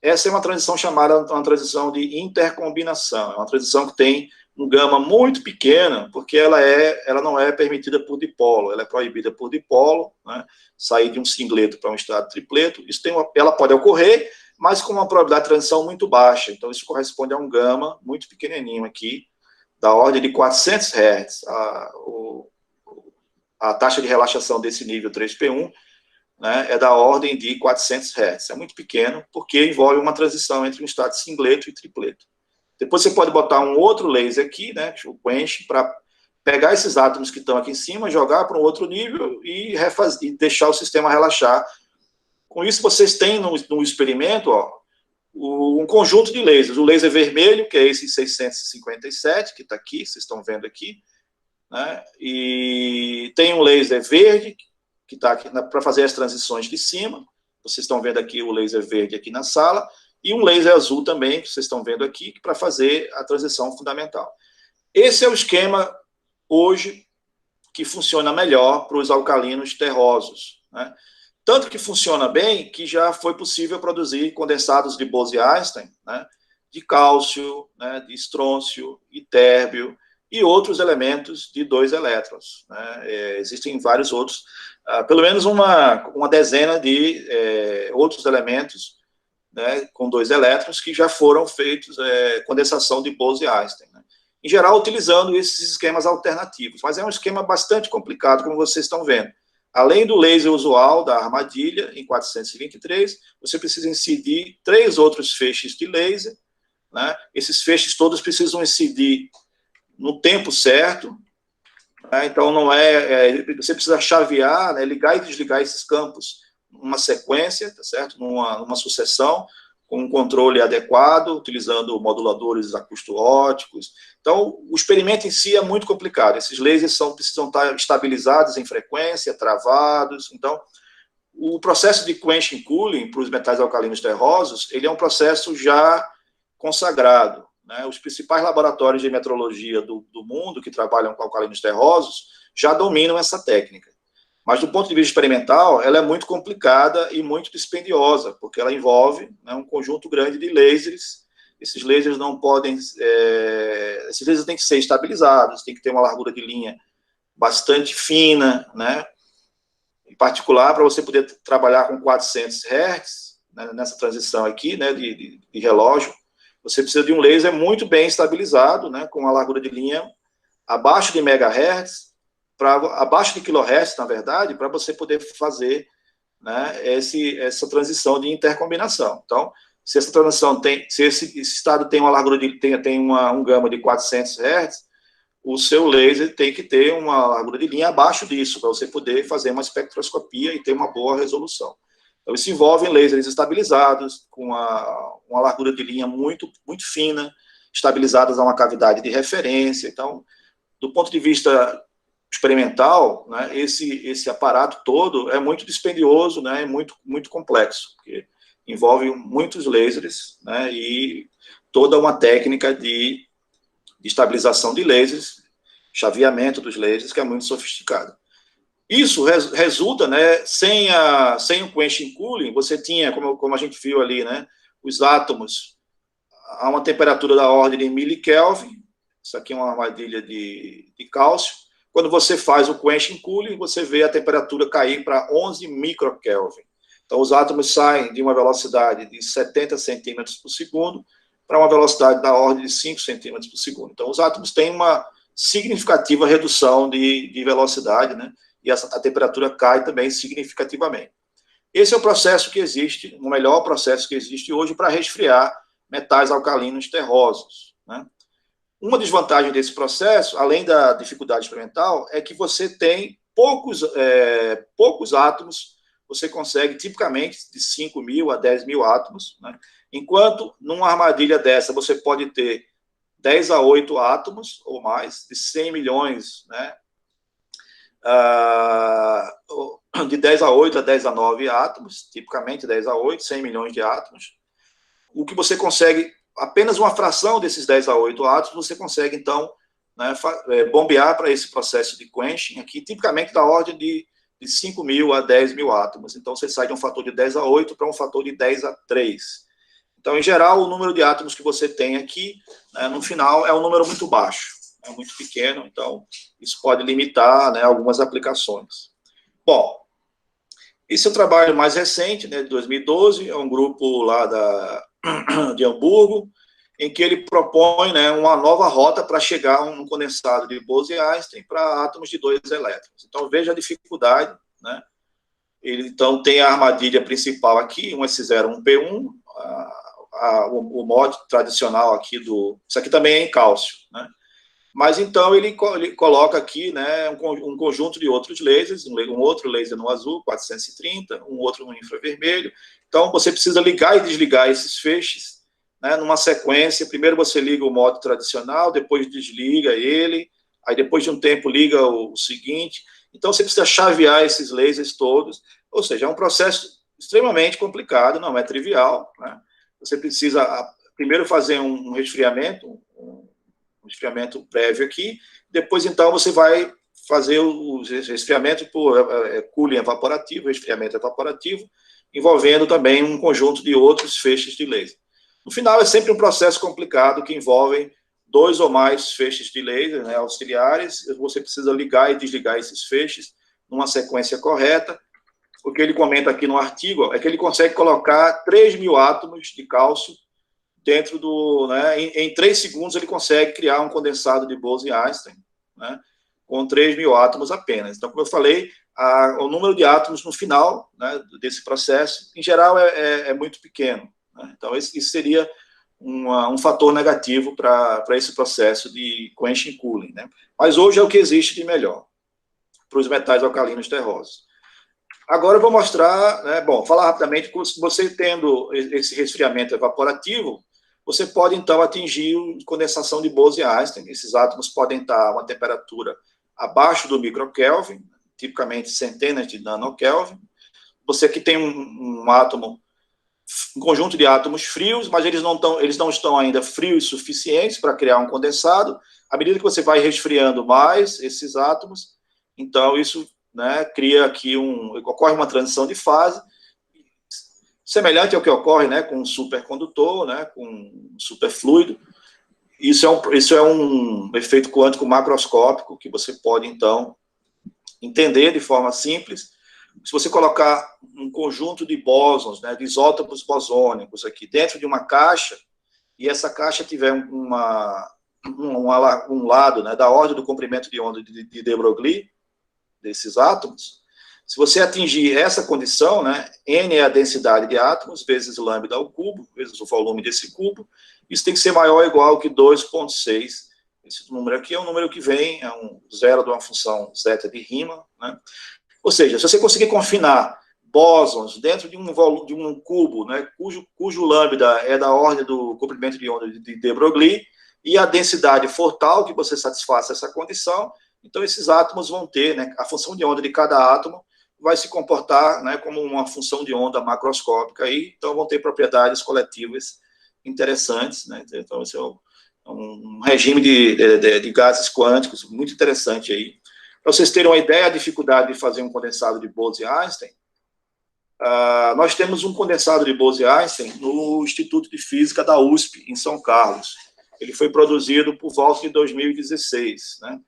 Essa é uma transição chamada uma transição de intercombinação. É uma transição que tem um gama muito pequena, porque ela não é permitida por dipolo, ela é proibida por dipolo, né? Sair de um singleto para um estado tripleto. Ela pode ocorrer, mas com uma probabilidade de transição muito baixa. Então, isso corresponde a um gama muito pequenininho aqui, da ordem de 400 Hz. A taxa de relaxação desse nível 3p1, né, é da ordem de 400 Hz. É muito pequeno, porque envolve uma transição entre um estado singleto e tripleto. Depois você pode botar um outro laser aqui, né, o quench, para pegar esses átomos que estão aqui em cima, jogar para um outro nível e deixar o sistema relaxar. Com isso, vocês têm no experimento, ó, um conjunto de lasers. O laser vermelho, que é esse 657, que está aqui, vocês estão vendo aqui, né, e tem um laser verde, que está aqui para fazer as transições de cima. Vocês estão vendo aqui o laser verde aqui na sala, e um laser azul também, que vocês estão vendo aqui, para fazer a transição fundamental. Esse é o esquema, hoje, que funciona melhor para os alcalinos terrosos, né? Tanto que funciona bem, que já foi possível produzir condensados de Bose-Einstein, né, de cálcio, né, de estrôncio, e térbio, e outros elementos de 2 elétrons, né? Existem vários outros, pelo menos uma dezena de outros elementos, né, com 2 elétrons que já foram feitos condensação de Bose-Einstein, né? Em geral, utilizando esses esquemas alternativos, mas é um esquema bastante complicado, como vocês estão vendo. Além do laser usual da armadilha, em 423, você precisa incidir 3 outros feixes de laser, né? Esses feixes todos precisam incidir no tempo certo, né? Então não você precisa chavear, né, ligar e desligar esses campos numa sequência, tá certo? Numa sucessão, com um controle adequado, utilizando moduladores acústico-ópticos. Então, o experimento em si é muito complicado. Esses lasers precisam estar estabilizados em frequência, travados. Então, o processo de quenching cooling para os metais alcalinos terrosos, ele é um processo já consagrado, né? Os principais laboratórios de metrologia do mundo que trabalham com alcalinos terrosos já dominam essa técnica. Mas, do ponto de vista experimental, ela é muito complicada e muito dispendiosa, porque ela envolve, né, um conjunto grande de lasers. Esses lasers não podem... esses lasers têm que ser estabilizados, tem que ter uma largura de linha bastante fina, né? Em particular, para você poder trabalhar com 400 Hz, né, nessa transição aqui, né, de relógio, você precisa de um laser muito bem estabilizado, né, com uma largura de linha abaixo de megahertz, abaixo de kHz, na verdade, para você poder fazer, né, essa transição de intercombinação. Então, se essa transição se esse estado tem uma largura tem um gama de 400 Hz, o seu laser tem que ter uma largura de linha abaixo disso, para você poder fazer uma espectroscopia e ter uma boa resolução. Então, isso envolve lasers estabilizados, com uma largura de linha muito fina, estabilizadas a uma cavidade de referência. Então, do ponto de vista experimental, né, esse aparato todo é muito dispendioso, né, é muito complexo, porque envolve muitos lasers, né, e toda uma técnica de estabilização de lasers, chaveamento dos lasers, que é muito sofisticado. Isso resulta, né, sem o quenching cooling, você tinha, como a gente viu ali, né, os átomos a uma temperatura da ordem de milikelvin, isso aqui é uma armadilha de cálcio. Quando você faz o quenching cooling, você vê a temperatura cair para 11 microkelvin. Então, os átomos saem de uma velocidade de 70 centímetros por segundo para uma velocidade da ordem de 5 centímetros por segundo. Então, os átomos têm uma significativa redução de velocidade, né? E a temperatura cai também significativamente. Esse é o processo que existe, o melhor processo que existe hoje para resfriar metais alcalinos terrosos, né? Uma desvantagem desse processo, além da dificuldade experimental, é que você tem poucos átomos, você consegue tipicamente de 5.000 a 10.000 átomos, né? Enquanto numa armadilha dessa você pode ter 10 a 8 átomos ou mais, de 100 milhões, né? De 10 a 8 a 10 a 9 átomos, tipicamente 10 a 8, 100 milhões de átomos. O que você consegue, apenas uma fração desses 10 a 8 átomos, você consegue, então, né, bombear para esse processo de quenching aqui, tipicamente da ordem de 5.000 a 10.000 átomos. Então, você sai de um fator de 10 a 8 para um fator de 10 a 3. Então, em geral, o número de átomos que você tem aqui, né, no final, é um número muito baixo, é muito pequeno, então isso pode limitar, né, algumas aplicações. Bom, esse é o trabalho mais recente, né, de 2012, é um grupo lá de Hamburgo, em que ele propõe, né, uma nova rota para chegar a um condensado de Bose-Einstein para átomos de 2 elétrons. Então, veja a dificuldade, né? Ele, então, tem a armadilha principal aqui, 1s01P1, o mod tradicional aqui isso aqui também é em cálcio, né? Mas, então, ele coloca aqui, né, um conjunto de outros lasers, um outro laser no azul, 430, um outro no infravermelho. Então, você precisa ligar e desligar esses feixes, né, numa sequência. Primeiro você liga o modo tradicional, depois desliga ele, aí depois de um tempo liga o seguinte. Então, você precisa chavear esses lasers todos, ou seja, é um processo extremamente complicado, não é trivial, né? Você precisa primeiro fazer um resfriamento, um resfriamento prévio aqui, depois, então, você vai fazer o resfriamento por cooling evaporativo, resfriamento evaporativo, envolvendo também um conjunto de outros feixes de laser. No final, é sempre um processo complicado que envolve 2 ou mais feixes de laser, né, auxiliares. Você precisa ligar e desligar esses feixes numa sequência correta. O que ele comenta aqui no artigo é que ele consegue colocar 3.000 átomos de cálcio dentro do... Né, em 3 segundos ele consegue criar um condensado de Bose-Einstein, né, com 3.000 átomos apenas. Então, como eu falei, o número de átomos no final, né, desse processo, em geral, é muito pequeno, né? Então, isso seria um fator negativo para esse processo de quenching cooling, né? Mas hoje é o que existe de melhor para os metais alcalinos terrosos. Agora eu vou mostrar, né, falar rapidamente que você tendo esse resfriamento evaporativo, você pode, então, atingir a condensação de Bose-Einstein. Esses átomos podem estar a uma temperatura abaixo do microkelvin, tipicamente centenas de nanokelvin. Você aqui tem um conjunto de átomos frios, mas eles não estão ainda frios suficientes para criar um condensado. À medida que você vai resfriando mais esses átomos, então isso, né, cria aqui ocorre uma transição de fase, semelhante ao que ocorre, né, com um supercondutor, né, com um superfluido. Isso é um efeito quântico macroscópico que você pode, então, entender de forma simples. Se você colocar um conjunto de bósons, né, de isótopos bosônicos aqui dentro de uma caixa, e essa caixa tiver um lado, né, da ordem do comprimento de onda de de Broglie, desses átomos, Se você atingir essa condição, né, N é a densidade de átomos, vezes lambda ao cubo, vezes o volume desse cubo, isso tem que ser maior ou igual que 2,6. Esse número aqui é um número que vem, é um zero de uma função zeta de Riemann, né? Ou seja, se você conseguir confinar bósons dentro de um cubo, né, cujo lambda é da ordem do comprimento de onda de de Broglie, e a densidade for tal que você satisfaça essa condição, então esses átomos vão ter, né, a função de onda de cada átomo vai se comportar, né, como uma função de onda macroscópica, aí, então vão ter propriedades coletivas interessantes, né? Então esse é um regime de gases quânticos muito interessante aí. Para vocês terem uma ideia da dificuldade de fazer um condensado de Bose-Einstein, nós temos um condensado de Bose-Einstein no Instituto de Física da USP, em São Carlos. Ele foi produzido por volta de 2016, né?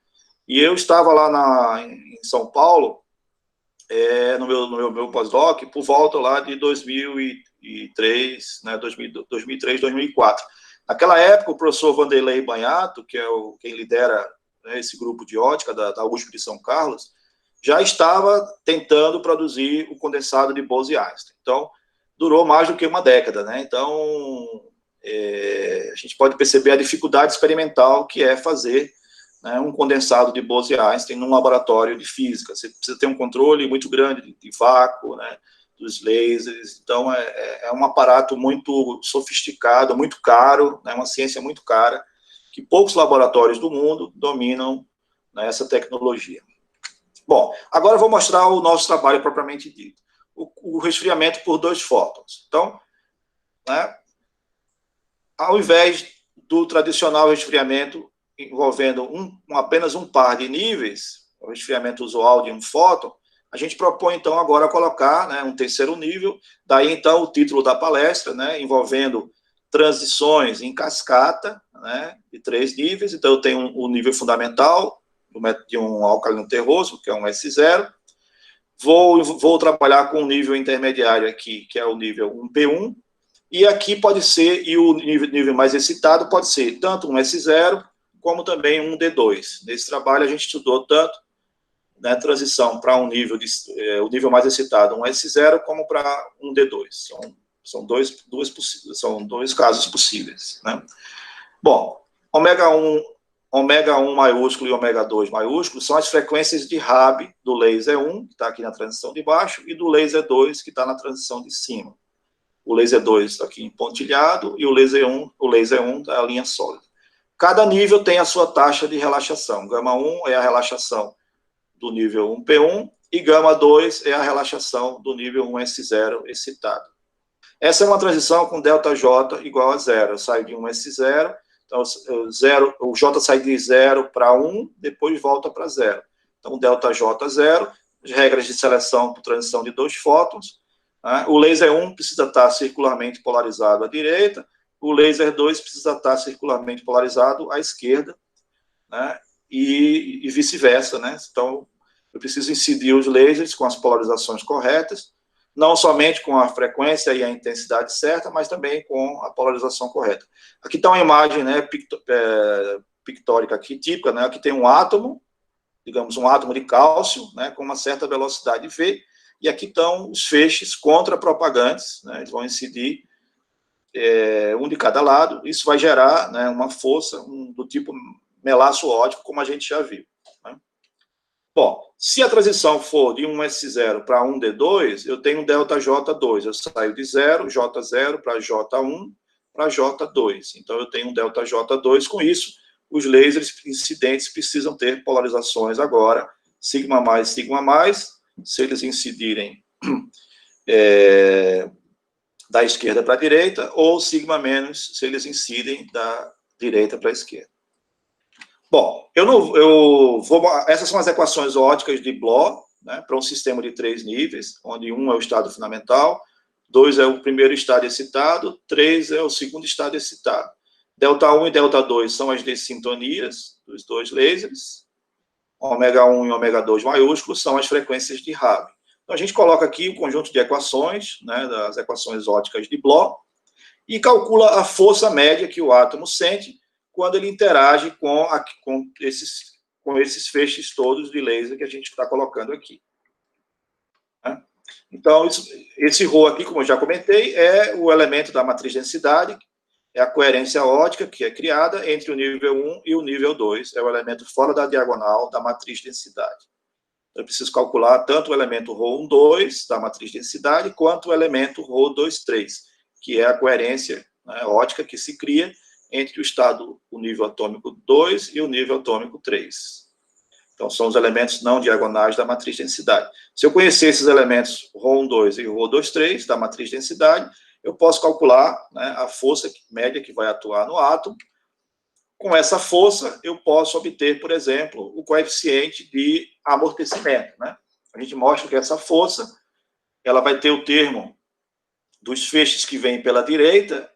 E eu estava lá em São Paulo, no meu pós-doc, por volta lá de 2003, né, 2003, 2004. Naquela época, o professor Vanderlei Banhato, que é quem lidera, né, esse grupo de ótica da USP de São Carlos, já estava tentando produzir o condensado de Bose-Einstein. Então, durou mais do que uma década, né? Então, a gente pode perceber a dificuldade experimental que é fazer, né, um condensado de Bose-Einstein num laboratório de física. Você precisa ter um controle muito grande de vácuo, né, dos lasers. Então, é um aparato muito sofisticado, muito caro, né, uma ciência muito cara, que poucos laboratórios do mundo dominam, né, essa tecnologia. Bom, agora eu vou mostrar o nosso trabalho propriamente dito. O resfriamento por 2 fótons. Então, né, ao invés do tradicional resfriamento envolvendo apenas um par de níveis, o resfriamento usual de um fóton, a gente propõe, então, agora colocar, né, um terceiro nível, daí, então, o título da palestra, né, envolvendo transições em cascata, né, de 3 níveis. Então, eu tenho o nível fundamental de um alcalino terroso, que é um S0, vou trabalhar com um nível intermediário aqui, que é o nível 1P1, e aqui pode ser, e o nível mais excitado pode ser tanto um S0, como também um D2. Nesse trabalho a gente estudou tanto, né, transição para um nível, o nível mais excitado, um S0, como para um D2. São dois casos possíveis, né? Bom, ômega 1 maiúsculo e ômega 2 maiúsculo são as frequências de Rabi do laser 1, que está aqui na transição de baixo, e do laser 2, que está na transição de cima. O laser 2 está aqui em pontilhado, e o laser 1 está a linha sólida. Cada nível tem a sua taxa de relaxação. Gama 1 é a relaxação do nível 1P1, e gama 2 é a relaxação do nível 1S0 excitado. Essa é uma transição com ΔJ igual a 0. Eu saio de 1S0, então o J sai de 0 para 1, depois volta para 0. Então, ΔJ 0, as regras de seleção por transição de 2 fótons. Né? O laser 1 precisa estar circularmente polarizado à direita, o laser 2 precisa estar circularmente polarizado à esquerda, né? E vice-versa, né? Então, eu preciso incidir os lasers com as polarizações corretas, não somente com a frequência e a intensidade certa, mas também com a polarização correta. Aqui está uma imagem, né, pictórica aqui, típica, né? Aqui tem um átomo, digamos, um átomo de cálcio, né, com uma certa velocidade V, e aqui estão os feixes contrapropagantes, né? Eles vão incidir um de cada lado. Isso vai gerar, né, uma força do tipo melaço óptico, como a gente já viu, né? Bom, se a transição for de um S0 para um D2, eu tenho um ΔJ2. Eu saio de 0, J0 para J1 para J2. Então, eu tenho um ΔJ2. Com isso, os lasers incidentes precisam ter polarizações agora, sigma mais, sigma mais. Se eles incidirem da esquerda para a direita, ou sigma menos, se eles incidem da direita para a esquerda. Bom, essas são as equações óticas de Bloch, né, para um sistema de 3 níveis, onde 1 é o estado fundamental, 2 é o primeiro estado excitado, 3 é o segundo estado excitado. ΔI e ΔII são as dessintonias dos 2 lasers, ômega 1 e ômega 2 maiúsculos são as frequências de Rabi. Então, a gente coloca aqui o conjunto de equações, né, das equações óticas de Bloch, e calcula a força média que o átomo sente quando ele interage com esses feixes todos de laser que a gente está colocando aqui. Então, esse ρ aqui, como eu já comentei, é o elemento da matriz de densidade, é a coerência ótica que é criada entre o nível 1 e o nível 2, é o elemento fora da diagonal da matriz de densidade. Eu preciso calcular tanto o elemento ρ12 da matriz de densidade, quanto o elemento ρ23, que é a coerência, né, ótica que se cria entre o nível atômico 2 e o nível atômico 3. Então, são os elementos não diagonais da matriz de densidade. Se eu conhecer esses elementos ρ12 e ρ23 da matriz de densidade, eu posso calcular, né, a força média que vai atuar no átomo. Com essa força, eu posso obter, por exemplo, o coeficiente de amortecimento, né? A gente mostra que essa força, ela vai ter o termo dos feixes que vêm pela direita,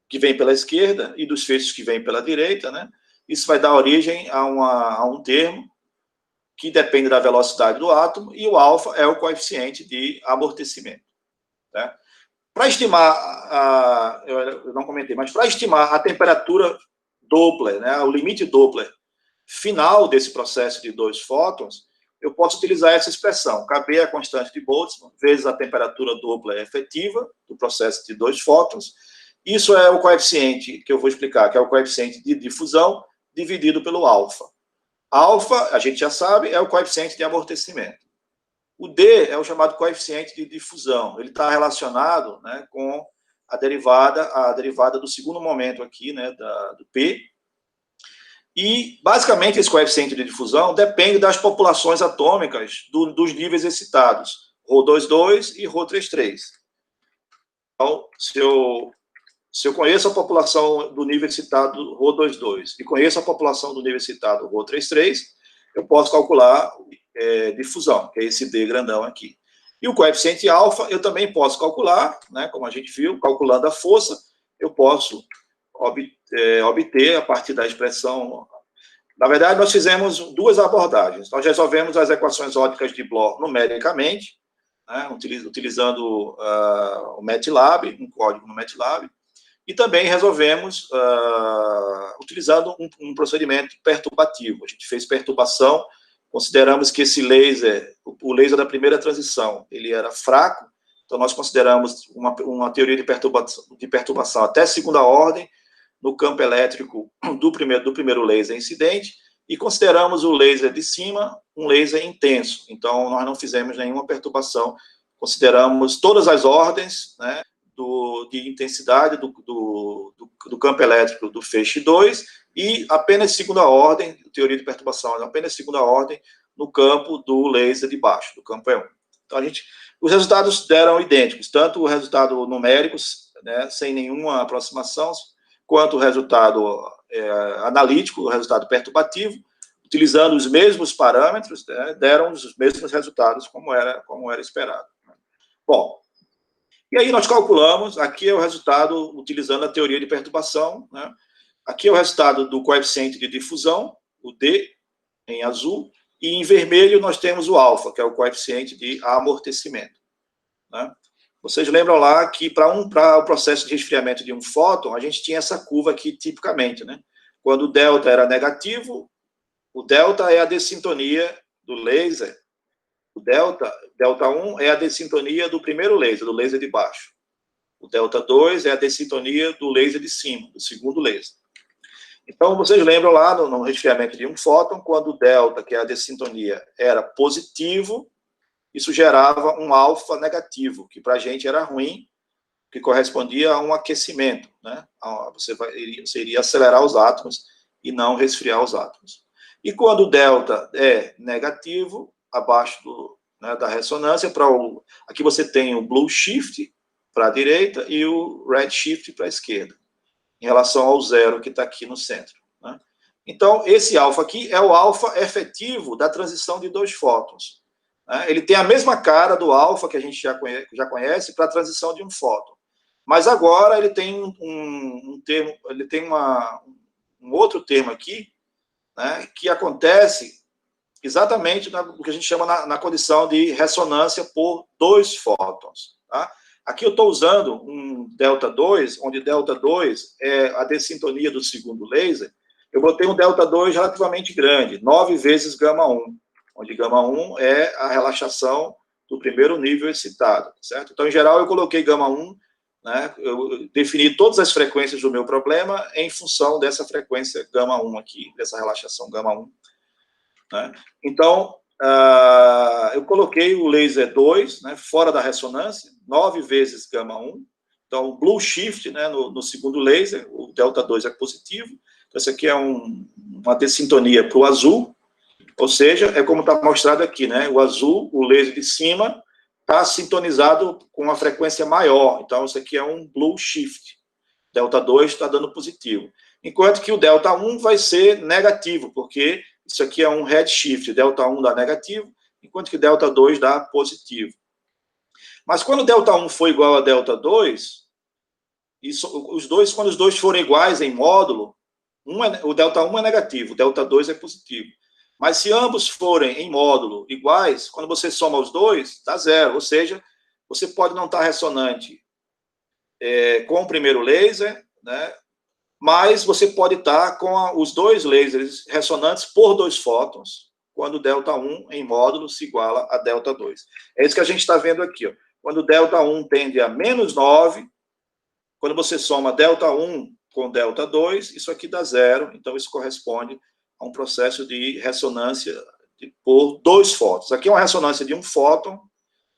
que vêm pela esquerda, e dos feixes que vêm pela direita, né? Isso vai dar origem a um termo que depende da velocidade do átomo, e o alfa é o coeficiente de amortecimento, né? Para estimar, eu não comentei, mas para estimar a temperatura Doppler, né, o limite Doppler final desse processo de 2 fótons, eu posso utilizar essa expressão, KB é a constante de Boltzmann, vezes a temperatura Doppler efetiva do processo de 2 fótons. Isso é o coeficiente que eu vou explicar, que é o coeficiente de difusão dividido pelo alfa. Alfa, a gente já sabe, é o coeficiente de amortecimento. O D é o chamado coeficiente de difusão. Ele está relacionado, né, com a derivada do segundo momento aqui, né, do P. E, basicamente, esse coeficiente de difusão depende das populações atômicas dos níveis excitados, ρ22 e ρ33. Então, se eu conheço a população do nível excitado ρ22 e conheço a população do nível excitado ρ33, eu posso calcular difusão, que é esse D grandão aqui. E o coeficiente alfa eu também posso calcular, né, como a gente viu, calculando a força, eu posso obter a partir da expressão. Na verdade, nós fizemos duas abordagens. Nós resolvemos as equações ópticas de Bloch numericamente, né, utilizando o MATLAB, um código no MATLAB, e também resolvemos utilizando um procedimento perturbativo. A gente fez perturbação, consideramos que esse laser, o laser da primeira transição, ele era fraco, então nós consideramos uma teoria de perturbação até segunda ordem, no campo elétrico do primeiro laser incidente, e consideramos o laser de cima um laser intenso. Então, nós não fizemos nenhuma perturbação, consideramos todas as ordens, né, de intensidade do campo elétrico do feixe 2, e apenas segunda ordem, teoria de perturbação, apenas segunda ordem no campo do laser de baixo, do campo E1. Então, os resultados deram idênticos, tanto o resultado numérico, né, sem nenhuma aproximação, quanto o resultado analítico, o resultado perturbativo, utilizando os mesmos parâmetros, né, deram os mesmos resultados como era esperado. Bom, e aí nós calculamos, aqui é o resultado utilizando a teoria de perturbação, né, aqui é o resultado do coeficiente de difusão, o D, em azul, e em vermelho nós temos o alfa, que é o coeficiente de amortecimento, né? Vocês lembram lá que para o processo de resfriamento de um fóton, a gente tinha essa curva aqui tipicamente, né? Quando o delta era negativo, o delta é a dessintonia do laser, o delta 1 é a dessintonia do primeiro laser, do laser de baixo. O delta 2 é a dessintonia do laser de cima, do segundo laser. Então, vocês lembram lá no resfriamento de um fóton, quando o delta, que é a dessintonia, era positivo, isso gerava um alfa negativo, que para a gente era ruim, que correspondia a um aquecimento, né? Você iria acelerar os átomos e não resfriar os átomos. E quando o delta é negativo, abaixo da ressonância, aqui você tem o blue shift para a direita e o red shift para a esquerda, em relação ao zero que está aqui no centro, né? Então, esse alfa aqui é o alfa efetivo da transição de 2 fótons. Ele tem a mesma cara do alfa que a gente já conhece para a transição de um fóton. Mas agora ele tem um termo, ele tem um outro termo aqui, né, que acontece exatamente no que a gente chama na condição de ressonância por 2 fótons. Tá? Aqui eu estou usando um delta 2, onde delta 2 é a dessintonia do segundo laser. Eu botei um delta 2 relativamente grande, 9 vezes gama 1. Onde gama 1 é a relaxação do primeiro nível excitado, certo? Então, em geral, eu coloquei gama 1, né? Eu defini todas as frequências do meu problema em função dessa frequência gama 1 aqui, dessa relaxação gama 1. Né? Então, eu coloquei o laser 2, né, fora da ressonância, 9 vezes gama 1. Então, o blue shift, né, no segundo laser, o delta 2 é positivo. Então, isso aqui é uma dessintonia para o azul, ou seja, é como está mostrado aqui, né? O azul, o laser de cima, está sintonizado com uma frequência maior. Então, isso aqui é um blue shift. Delta 2 está dando positivo. Enquanto que o delta 1 vai ser negativo, porque isso aqui é um red shift. Delta 1 dá negativo, enquanto que delta 2 dá positivo. Mas quando delta 1 for igual a delta 2, quando os dois forem iguais em módulo, o delta 1 é negativo, o delta 2 é positivo. Mas se ambos forem em módulo iguais, quando você soma os dois, dá zero. Ou seja, você pode não estar ressonante com o primeiro laser, né? Mas você pode estar com os dois lasers ressonantes por 2 fótons, quando o delta 1 em módulo se iguala a delta 2. É isso que a gente está vendo aqui. Ó. Quando o delta 1 tende a menos 9, quando você soma delta 1 com delta 2, isso aqui dá zero. Então, isso corresponde a um processo de ressonância por 2 fótons. Aqui é uma ressonância de 1 fóton,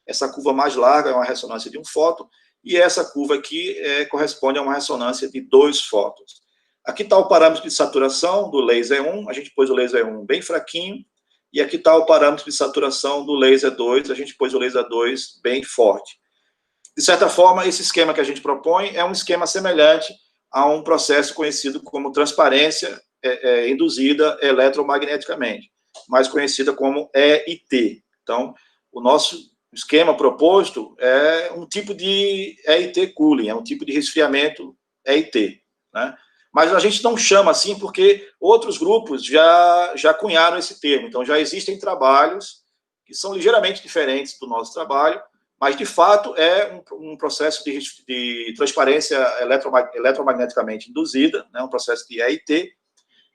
essa curva mais larga é uma ressonância de 1 fóton, e essa curva aqui corresponde a uma ressonância de 2 fótons. Aqui está o parâmetro de saturação do laser 1, a gente pôs o laser 1 bem fraquinho, e aqui está o parâmetro de saturação do laser 2, a gente pôs o laser 2 bem forte. De certa forma, esse esquema que a gente propõe é um esquema semelhante a um processo conhecido como transparência induzida eletromagneticamente, mais conhecida como EIT. Então, o nosso esquema proposto é um tipo de EIT cooling, é um tipo de resfriamento EIT, né? Mas a gente não chama assim porque outros grupos já cunharam esse termo. Então, já existem trabalhos que são ligeiramente diferentes do nosso trabalho, mas, de fato, é um processo de transparência eletromagneticamente induzida, né, um processo de EIT,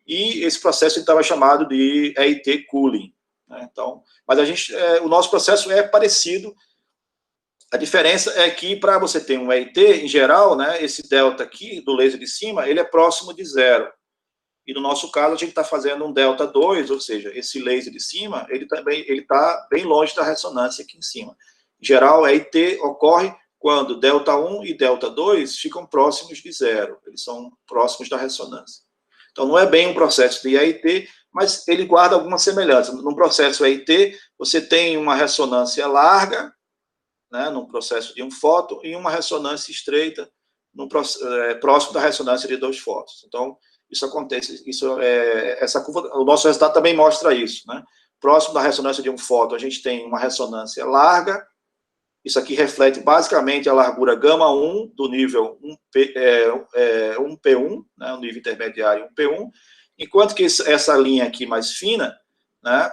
e esse processo então é chamado de EIT cooling. Né? Então, mas o nosso processo é parecido. A diferença é que, para você ter um EIT, em geral, né, esse delta aqui, do laser de cima, ele é próximo de zero. E, no nosso caso, a gente está fazendo um delta 2, ou seja, esse laser de cima, ele está bem longe da ressonância aqui em cima. Em geral, EIT ocorre quando delta 1 e delta 2 ficam próximos de zero. Eles são próximos da ressonância. Então, não é bem um processo de EIT, mas ele guarda alguma semelhança. No processo EIT, você tem uma ressonância larga, né, no processo de 1 fóton, e uma ressonância estreita próximo da ressonância de 2 fótons. Então, isso acontece, essa curva, o nosso resultado também mostra isso, né? Próximo da ressonância de 1 fóton, a gente tem uma ressonância larga. Isso aqui reflete basicamente a largura gama 1 do nível 1P1, né, o nível intermediário 1P1, enquanto que essa linha aqui mais fina, né,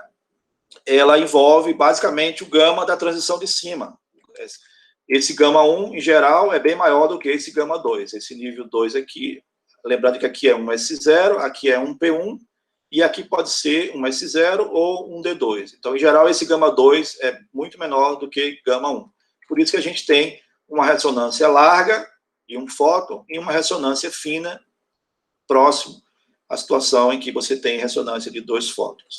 ela envolve basicamente o gama da transição de cima. Esse gama 1, em geral, é bem maior do que esse gama 2. Esse nível 2 aqui, lembrando que aqui é um S0, aqui é um P1, e aqui pode ser um S0 ou um D2. Então, em geral, esse gama 2 é muito menor do que gama 1. Por isso que a gente tem uma ressonância larga de 1 fóton e uma ressonância fina próximo à situação em que você tem ressonância de 2 fótons.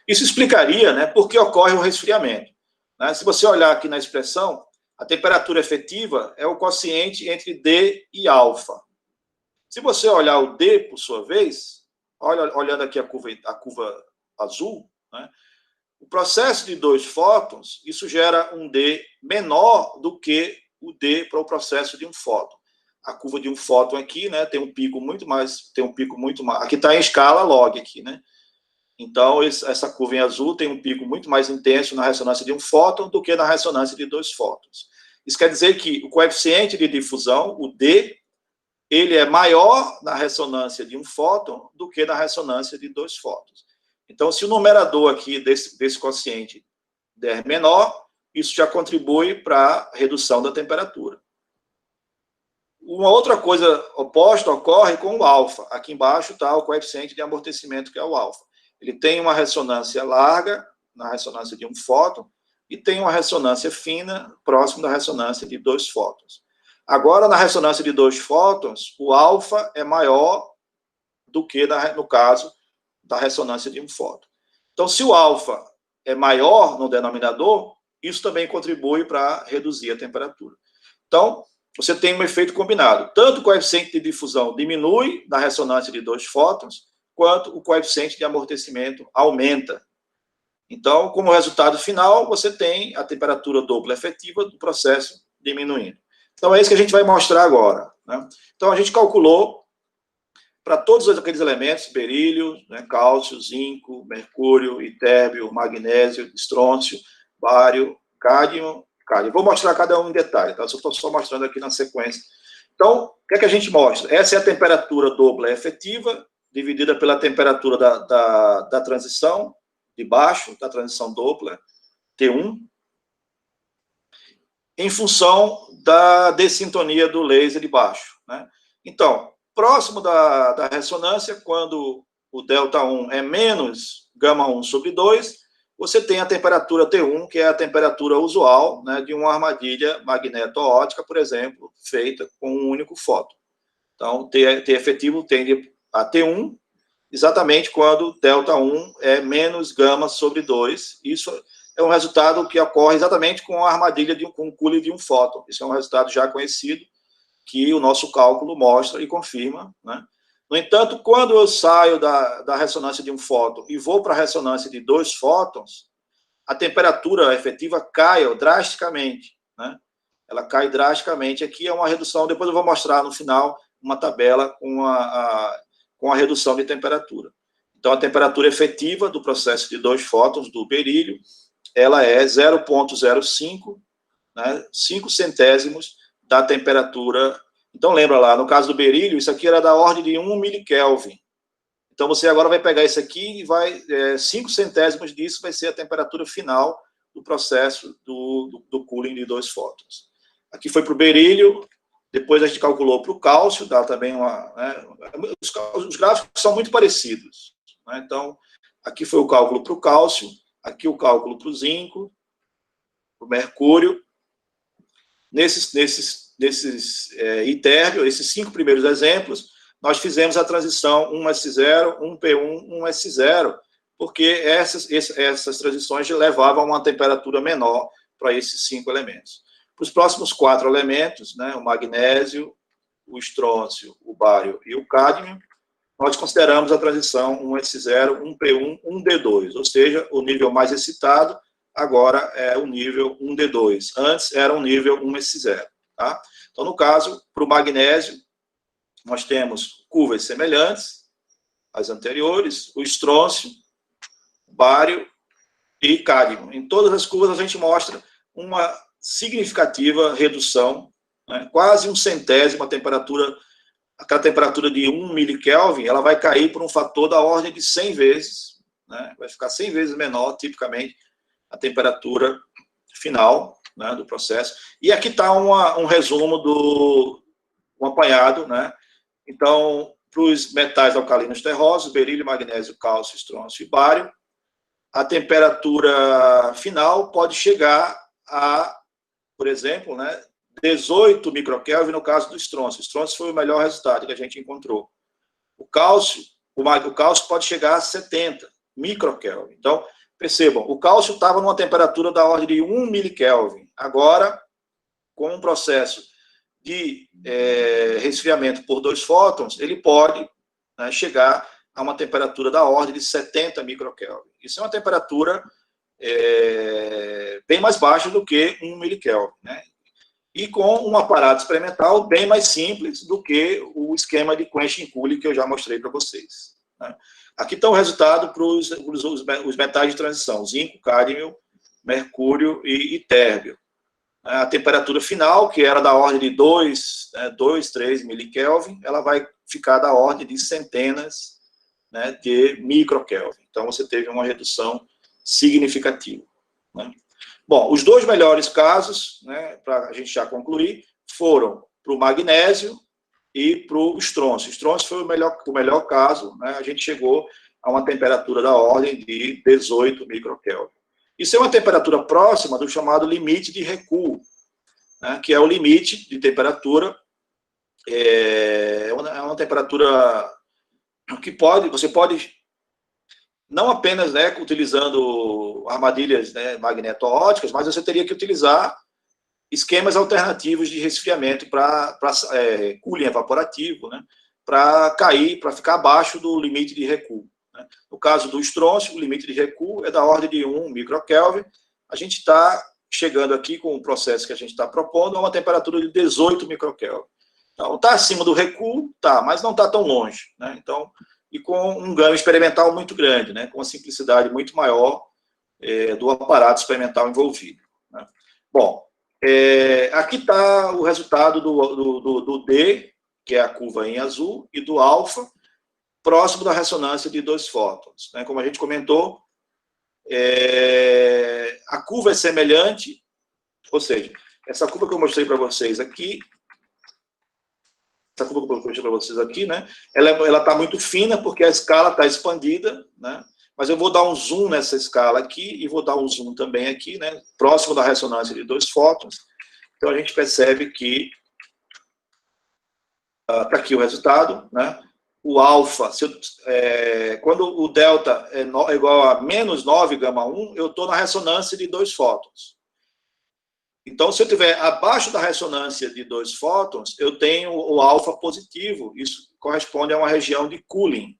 Isso explicaria, né, por que ocorre o resfriamento. Né? Se você olhar aqui na expressão, a temperatura efetiva é o quociente entre D e alfa. Se você olhar o D, por sua vez, olhando aqui a curva azul, né, o processo de 2 fótons, isso gera um D menor do que o D para o processo de 1 fóton. A curva de 1 fóton aqui, né, tem um pico muito mais, aqui está em escala log aqui, né? Então, essa curva em azul tem um pico muito mais intenso na ressonância de 1 fóton do que na ressonância de 2 fótons. Isso quer dizer que o coeficiente de difusão, o D, ele é maior na ressonância de 1 fóton do que na ressonância de 2 fótons. Então, se o numerador aqui desse quociente der menor, isso já contribui para a redução da temperatura. Uma outra coisa oposta ocorre com o alfa. Aqui embaixo está o coeficiente de amortecimento, que é o alfa. Ele tem uma ressonância larga, na ressonância de 1 fóton, e tem uma ressonância fina, próximo da ressonância de 2 fótons. Agora, na ressonância de 2 fótons, o alfa é maior do que, no caso, da ressonância de 1 fóton. Então, se o alfa é maior no denominador, isso também contribui para reduzir a temperatura. Então, você tem um efeito combinado. Tanto o coeficiente de difusão diminui na ressonância de 2 fótons, quanto o coeficiente de amortecimento aumenta. Então, como resultado final, você tem a temperatura Doppler efetiva do processo diminuindo. Então, é isso que a gente vai mostrar agora, né? Então, a gente calculou para todos aqueles elementos, berílio, né, cálcio, zinco, mercúrio, itérbio, magnésio, estrôncio, bário, cádmio. Vou mostrar cada um em detalhe, tá? Estou só mostrando aqui na sequência. Então, o que é que a gente mostra? Essa é a temperatura Doppler efetiva, dividida pela temperatura da transição de baixo, da transição Doppler, T1, em função da dessintonia do laser de baixo, né? Então, próximo da ressonância, quando o ΔI é menos γ1 sobre 2, você tem a temperatura T1, que é a temperatura usual, né, de uma armadilha magneto-óptica, por exemplo, feita com um único fóton. Então, T efetivo tende a T1, exatamente quando ΔI é menos γ sobre 2. Isso é um resultado que ocorre exatamente com a armadilha, com o Coulomb de um fóton. Isso é um resultado já conhecido, que o nosso cálculo mostra e confirma, né? No entanto, quando eu saio da ressonância de um fóton e vou para a ressonância de 2 fótons, a temperatura efetiva cai drasticamente, né? Ela cai drasticamente. Aqui é uma redução, depois eu vou mostrar no final uma tabela com a redução de temperatura. Então, a temperatura efetiva do processo de 2 fótons do berílio, ela é 0,05, né, 5 centésimos da temperatura. Então, lembra lá, no caso do berílio, isso aqui era da ordem de 1 milikelvin. Então, você agora vai pegar isso aqui e vai, 5 centésimos disso vai ser a temperatura final do processo do cooling de 2 fótons. Aqui foi para o berílio, depois a gente calculou para o cálcio, dá também uma... Né, os gráficos são muito parecidos, né? Então, aqui foi o cálculo para o cálcio, aqui o cálculo para o zinco, para o mercúrio. Nesses itérbio, esses 5 primeiros exemplos, nós fizemos a transição 1S0, 1P1, 1S0, porque essas transições levavam a uma temperatura menor para esses 5 elementos. Para os próximos 4 elementos, né, o magnésio, o estrôncio, o bário e o cádmio, nós consideramos a transição 1S0, 1P1, 1D2, ou seja, o nível mais excitado agora é o nível 1D2. Antes era o nível 1S0. Tá? Então, no caso, para o magnésio, nós temos curvas semelhantes às anteriores, o estrôncio, o bário e cádmio. Em todas as curvas a gente mostra uma significativa redução, né? Quase 1 centésimo a temperatura, aquela temperatura de 1 milikelvin, ela vai cair por um fator da ordem de 100 vezes, né? Vai ficar 100 vezes menor, tipicamente, a temperatura final, né, do processo. E aqui está um resumo um apanhado, né? Então, para os metais alcalinos terrosos, berílio, magnésio, cálcio, estrôncio e bário, a temperatura final pode chegar a, por exemplo, né, 18 microkelvin no caso do estrôncio. O estrôncio foi o melhor resultado que a gente encontrou. O cálcio pode chegar a 70 microkelvin. Então, percebam, o cálcio estava numa temperatura da ordem de 1 milikelvin. Agora, com um processo de resfriamento por 2 fótons, ele pode, né, chegar a uma temperatura da ordem de 70 microkelvin. Isso é uma temperatura bem mais baixa do que 1 milikelvin, né? E com um aparato experimental bem mais simples do que o esquema de quenching cooling que eu já mostrei para vocês, né? Aqui está o resultado para os metais de transição, zinco, cádmio, mercúrio e itérbio. A temperatura final, que era da ordem de 2, 3 milikelvin, ela vai ficar da ordem de centenas, né, de microkelvin. Então, você teve uma redução significativa, né? Bom, os 2 melhores casos, né, para a gente já concluir, foram para o magnésio e para o estrôncio. O estrôncio foi o melhor caso, né? A gente chegou a uma temperatura da ordem de 18 microkelvin. Isso é uma temperatura próxima do chamado limite de recuo, né, que é o limite de temperatura, é uma temperatura que você pode, não apenas, né, utilizando armadilhas, né, magneto-óticas, mas você teria que utilizar esquemas alternativos de resfriamento para cooling evaporativo, né, para cair, para ficar abaixo do limite de recuo. Né. No caso do estrôncio, o limite de recuo é da ordem de 1 microkelvin. A gente está chegando aqui com o processo que a gente está propondo a uma temperatura de 18 microkelvin. Então, está acima do recuo, tá, mas não está tão longe, né? Então, e com um ganho experimental muito grande, né? Com uma simplicidade muito maior do aparato experimental envolvido. Né? Bom, aqui está o resultado do D, que é a curva em azul, e do alfa, próximo da ressonância de 2 fótons. Né? Como a gente comentou, a curva é semelhante, ou seja, essa curva que eu mostrei para vocês aqui, né? Ela está muito fina porque a escala está expandida, né? Mas eu vou dar um zoom nessa escala aqui e vou dar um zoom também aqui, né? Próximo da ressonância de 2 fótons. Então a gente percebe que está aqui o resultado, né? O alfa, quando o delta é igual a menos 9 gama 1, eu estou na ressonância de 2 fótons. Então, se eu estiver abaixo da ressonância de 2 fótons, eu tenho o alfa positivo. Isso corresponde a uma região de cooling.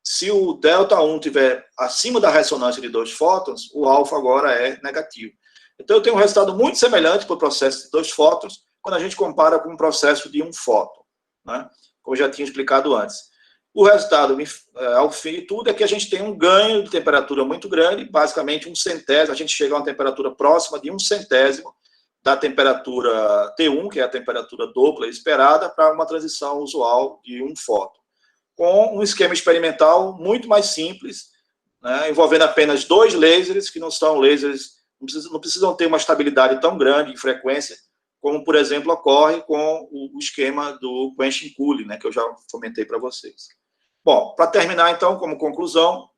Se o delta 1 estiver acima da ressonância de 2 fótons, o alfa agora é negativo. Então, eu tenho um resultado muito semelhante para o processo de 2 fótons, quando a gente compara com o processo de 1 fóton, né? Como eu já tinha explicado antes. O resultado, ao fim de tudo, é que a gente tem um ganho de temperatura muito grande, basicamente 1/100, a gente chega a uma temperatura próxima de 1/100 da temperatura T1, que é a temperatura dupla esperada, para uma transição usual de 1 fóton. Com um esquema experimental muito mais simples, né, envolvendo apenas 2 lasers, que não são lasers, não precisam ter uma estabilidade tão grande em frequência, como, por exemplo, ocorre com o esquema do quenching cooling, né, que eu já comentei para vocês. Bom, para terminar, então, como conclusão,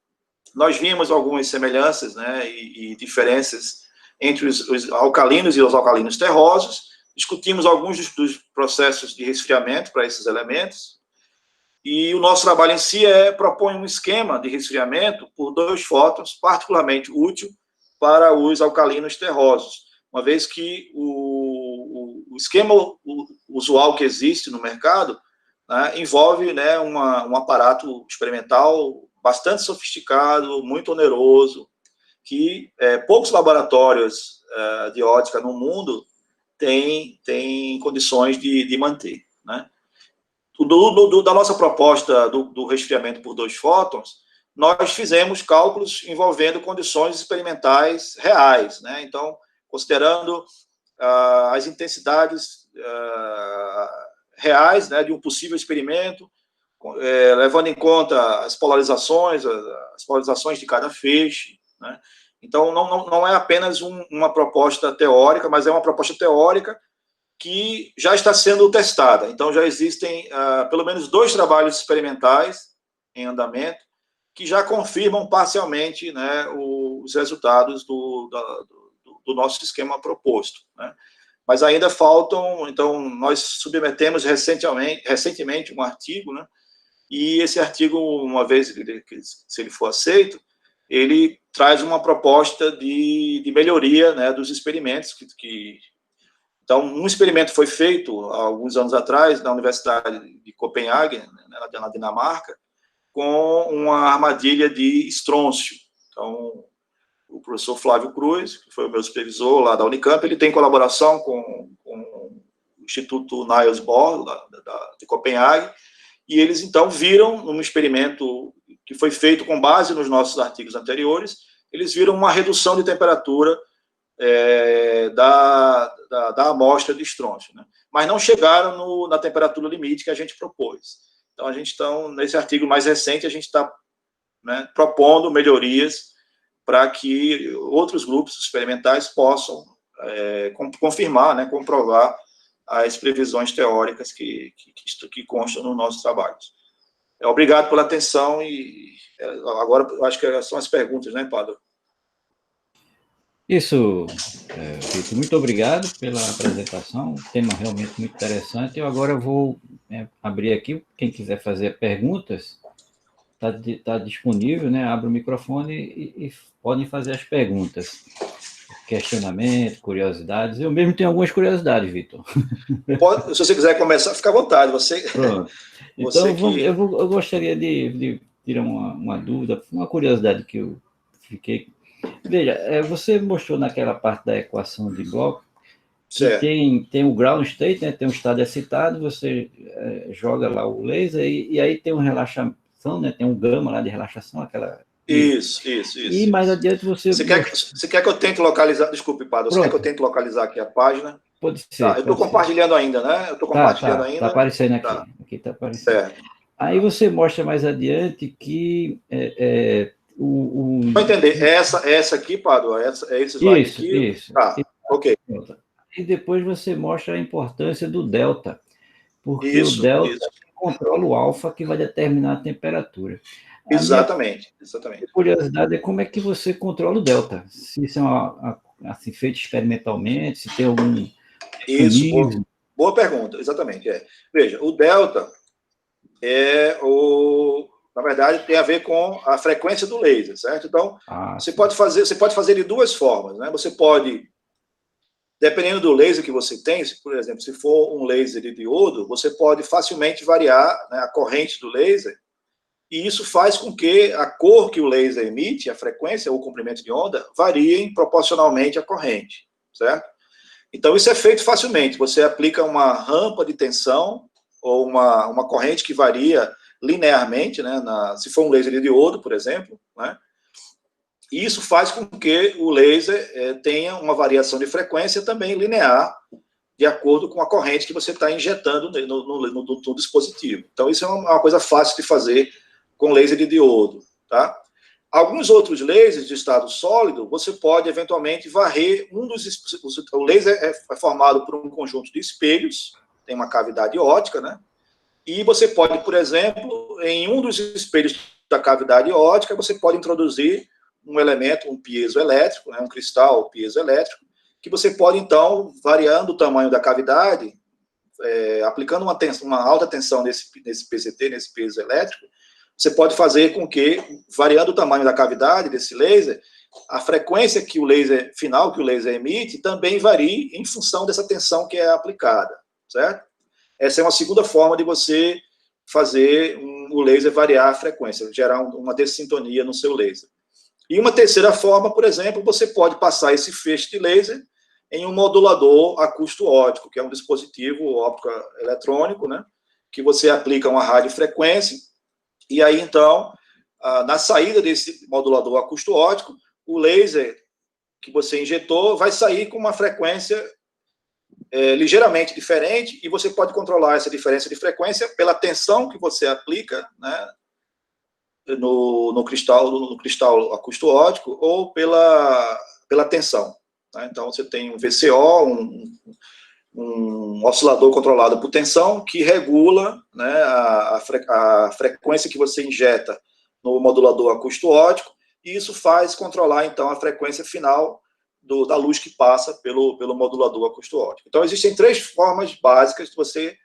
nós vimos algumas semelhanças, né, e diferenças entre os alcalinos e os alcalinos terrosos, discutimos alguns dos processos de resfriamento para esses elementos, e o nosso trabalho em si propõe um esquema de resfriamento por 2 fótons, particularmente útil para os alcalinos terrosos, uma vez que o esquema usual que existe no mercado, né, envolve, né, um aparato experimental bastante sofisticado, muito oneroso, que poucos laboratórios de ótica no mundo têm condições de manter. Né? Da nossa proposta do resfriamento por 2 fótons, nós fizemos cálculos envolvendo condições experimentais reais. Né? Então, considerando as intensidades reais, né, de um possível experimento, levando em conta as polarizações de cada feixe. Né? Então, não é apenas uma proposta teórica, mas é uma proposta teórica que já está sendo testada. Então, já existem pelo menos 2 trabalhos experimentais em andamento que já confirmam parcialmente, né, os resultados do nosso esquema proposto. Né? Mas ainda faltam, então, nós submetemos recentemente um artigo, né, e esse artigo, uma vez, se ele for aceito, ele traz uma proposta de melhoria, né, dos experimentos. Então, um experimento foi feito há alguns anos atrás na Universidade de Copenhague, né, na Dinamarca, com uma armadilha de estrôncio. Então, o professor Flávio Cruz, que foi o meu supervisor lá da Unicamp, ele tem colaboração com o Instituto Niels Bohr, de Copenhague, e eles, então, viram, num experimento que foi feito com base nos nossos artigos anteriores, eles viram uma redução de temperatura da amostra de estrôncio, né? Mas não chegaram na temperatura limite que a gente propôs. Então, nesse artigo mais recente, a gente está, né, propondo melhorias para que outros grupos experimentais possam confirmar, né, comprovar as previsões teóricas que constam nos nossos trabalhos. Obrigado pela atenção e agora eu acho que são as perguntas, né, Padre? Isso, Vitor, muito obrigado pela apresentação, tema realmente muito interessante. Eu agora vou abrir aqui, quem quiser fazer perguntas, está disponível, né? Abre o microfone e podem fazer as perguntas, questionamento, curiosidades. Eu mesmo tenho algumas curiosidades, Vitor. Pode, se você quiser começar, fica à vontade. Pronto. Então, Você que... eu gostaria de tirar uma dúvida, uma curiosidade que eu fiquei. Veja, você mostrou naquela parte da equação de bloco que Certo. tem o ground state, né? Tem um estado excitado, você joga lá o laser e aí tem uma relaxação, né? Tem um gama lá de relaxação, aquela... Isso. E mais adiante você Você quer que eu tente localizar? Desculpe, Padre, você quer que eu Pronto, tente localizar aqui a página? pode Tá, eu ser, estou pode ser. compartilhando ainda, né? Eu estou compartilhando Tá ainda. aparecendo Tá, aqui. Aqui tá aparecendo. certo. Aí você mostra mais adiante que Para entender, essa aqui, Padre, é esse slide aqui? Isso. Tá, ok. E depois você mostra a importância do delta, porque o Isso, delta isso. controla o alfa que vai determinar a temperatura. A minha Exatamente, exatamente. curiosidade é como é que você controla o delta, se isso é assim, feito experimentalmente, se tem algum Isso, nível. boa pergunta, exatamente. Veja, o delta na verdade, tem a ver com a frequência do laser, certo? Então, você pode fazer de duas formas, né? Você pode, dependendo do laser que você tem, por exemplo, se for um laser de diodo, você pode facilmente variar, né, a corrente do laser, e isso faz com que a cor que o laser emite, a frequência ou o comprimento de onda, variem proporcionalmente à corrente, certo? Então, isso é feito facilmente. Você aplica uma rampa de tensão ou uma corrente que varia linearmente, né, se for um laser de diodo, por exemplo, né, e isso faz com que o laser tenha uma variação de frequência também linear, de acordo com a corrente que você está injetando no dispositivo. Então, isso é uma coisa fácil de fazer com laser de diodo, tá? Alguns outros lasers de estado sólido, você pode eventualmente varrer o laser é formado por um conjunto de espelhos, tem uma cavidade óptica, né? E você pode, por exemplo, em um dos espelhos da cavidade óptica, você pode introduzir um elemento, um piezoelétrico, né, um cristal piezoelétrico, que você pode, então, variando o tamanho da cavidade, aplicando uma alta tensão nesse PCT, nesse piezoelétrico, você pode fazer com que, variando o tamanho da cavidade desse laser, a frequência que o laser final, que o laser emite, também varie em função dessa tensão que é aplicada, certo? Essa é uma segunda forma de você fazer o laser variar a frequência, gerar uma dessintonia no seu laser. E uma terceira forma, por exemplo, você pode passar esse feixe de laser em um modulador acústico-óptico, que é um dispositivo óptico eletrônico, né, que você aplica uma radiofrequência, e aí, então, na saída desse modulador acústico-óptico, o laser que você injetou vai sair com uma frequência ligeiramente diferente, e você pode controlar essa diferença de frequência pela tensão que você aplica, né, no cristal acústico-óptico ou pela tensão. Né? Então, você tem um VCO, um oscilador controlado por tensão, que regula, né, a frequência que você injeta no modulador acústico-óptico, e isso faz controlar, então, a frequência final da luz que passa pelo modulador acústico-óptico. Então, existem três formas básicas de você,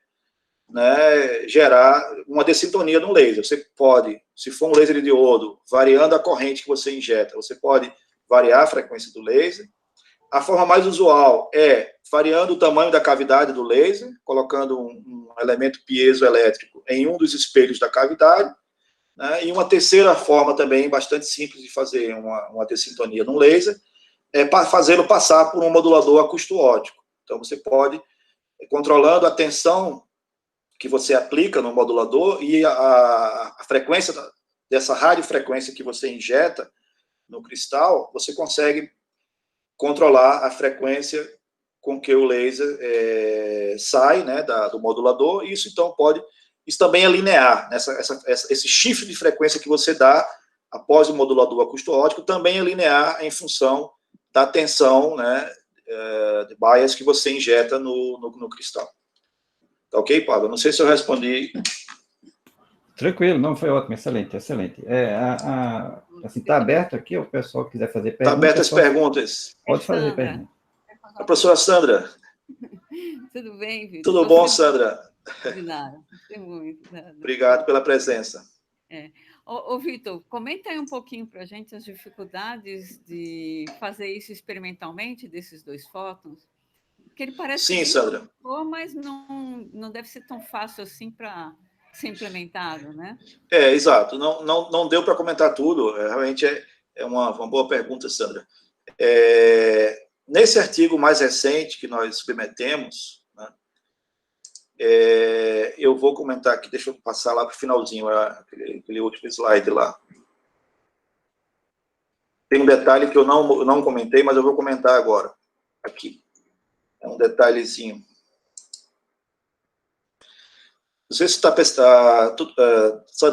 né, gerar uma dessintonia no laser. Você pode, se for um laser de diodo, variando a corrente que você injeta, você pode variar a frequência do laser. A forma mais usual é variando o tamanho da cavidade do laser, colocando um elemento piezoelétrico em um dos espelhos da cavidade, né? E uma terceira forma também, bastante simples de fazer uma dessintonia no laser, é fazê-lo passar por um modulador acústico-óptico. Então, você pode, controlando a tensão que você aplica no modulador e a frequência dessa radiofrequência que você injeta no cristal, você consegue controlar a frequência com que o laser sai, né, do modulador, e isso então isso também é linear, né, esse shift de frequência que você dá após o modulador acústico-óptico também é linear em função da tensão, né, de bias que você injeta no cristal. Tá ok, Pablo? Não sei se eu respondi. Tranquilo, não, foi ótimo, excelente, excelente. Assim, está aberto aqui, o pessoal que quiser fazer perguntas. Está aberto as perguntas. Pode fazer perguntas. A professora Sandra. Tudo bem, Vitor? Tudo bom, Sandra? De nada. Muito. Obrigado pela presença. Ô, Vitor, comenta aí um pouquinho para a gente as dificuldades de fazer isso experimentalmente, desses 2 fótons. Porque ele parece Sim, Sandra. Bom, mas não deve ser tão fácil assim para ser implementado, né? Exato. Não deu para comentar tudo. Realmente é uma boa pergunta, Sandra. Nesse artigo mais recente que nós submetemos, né, eu vou comentar aqui, deixa eu passar lá para o finalzinho, aquele último slide lá. Tem um detalhe que eu não comentei, mas eu vou comentar agora, aqui. É um detalhezinho. Não sei se Sandra,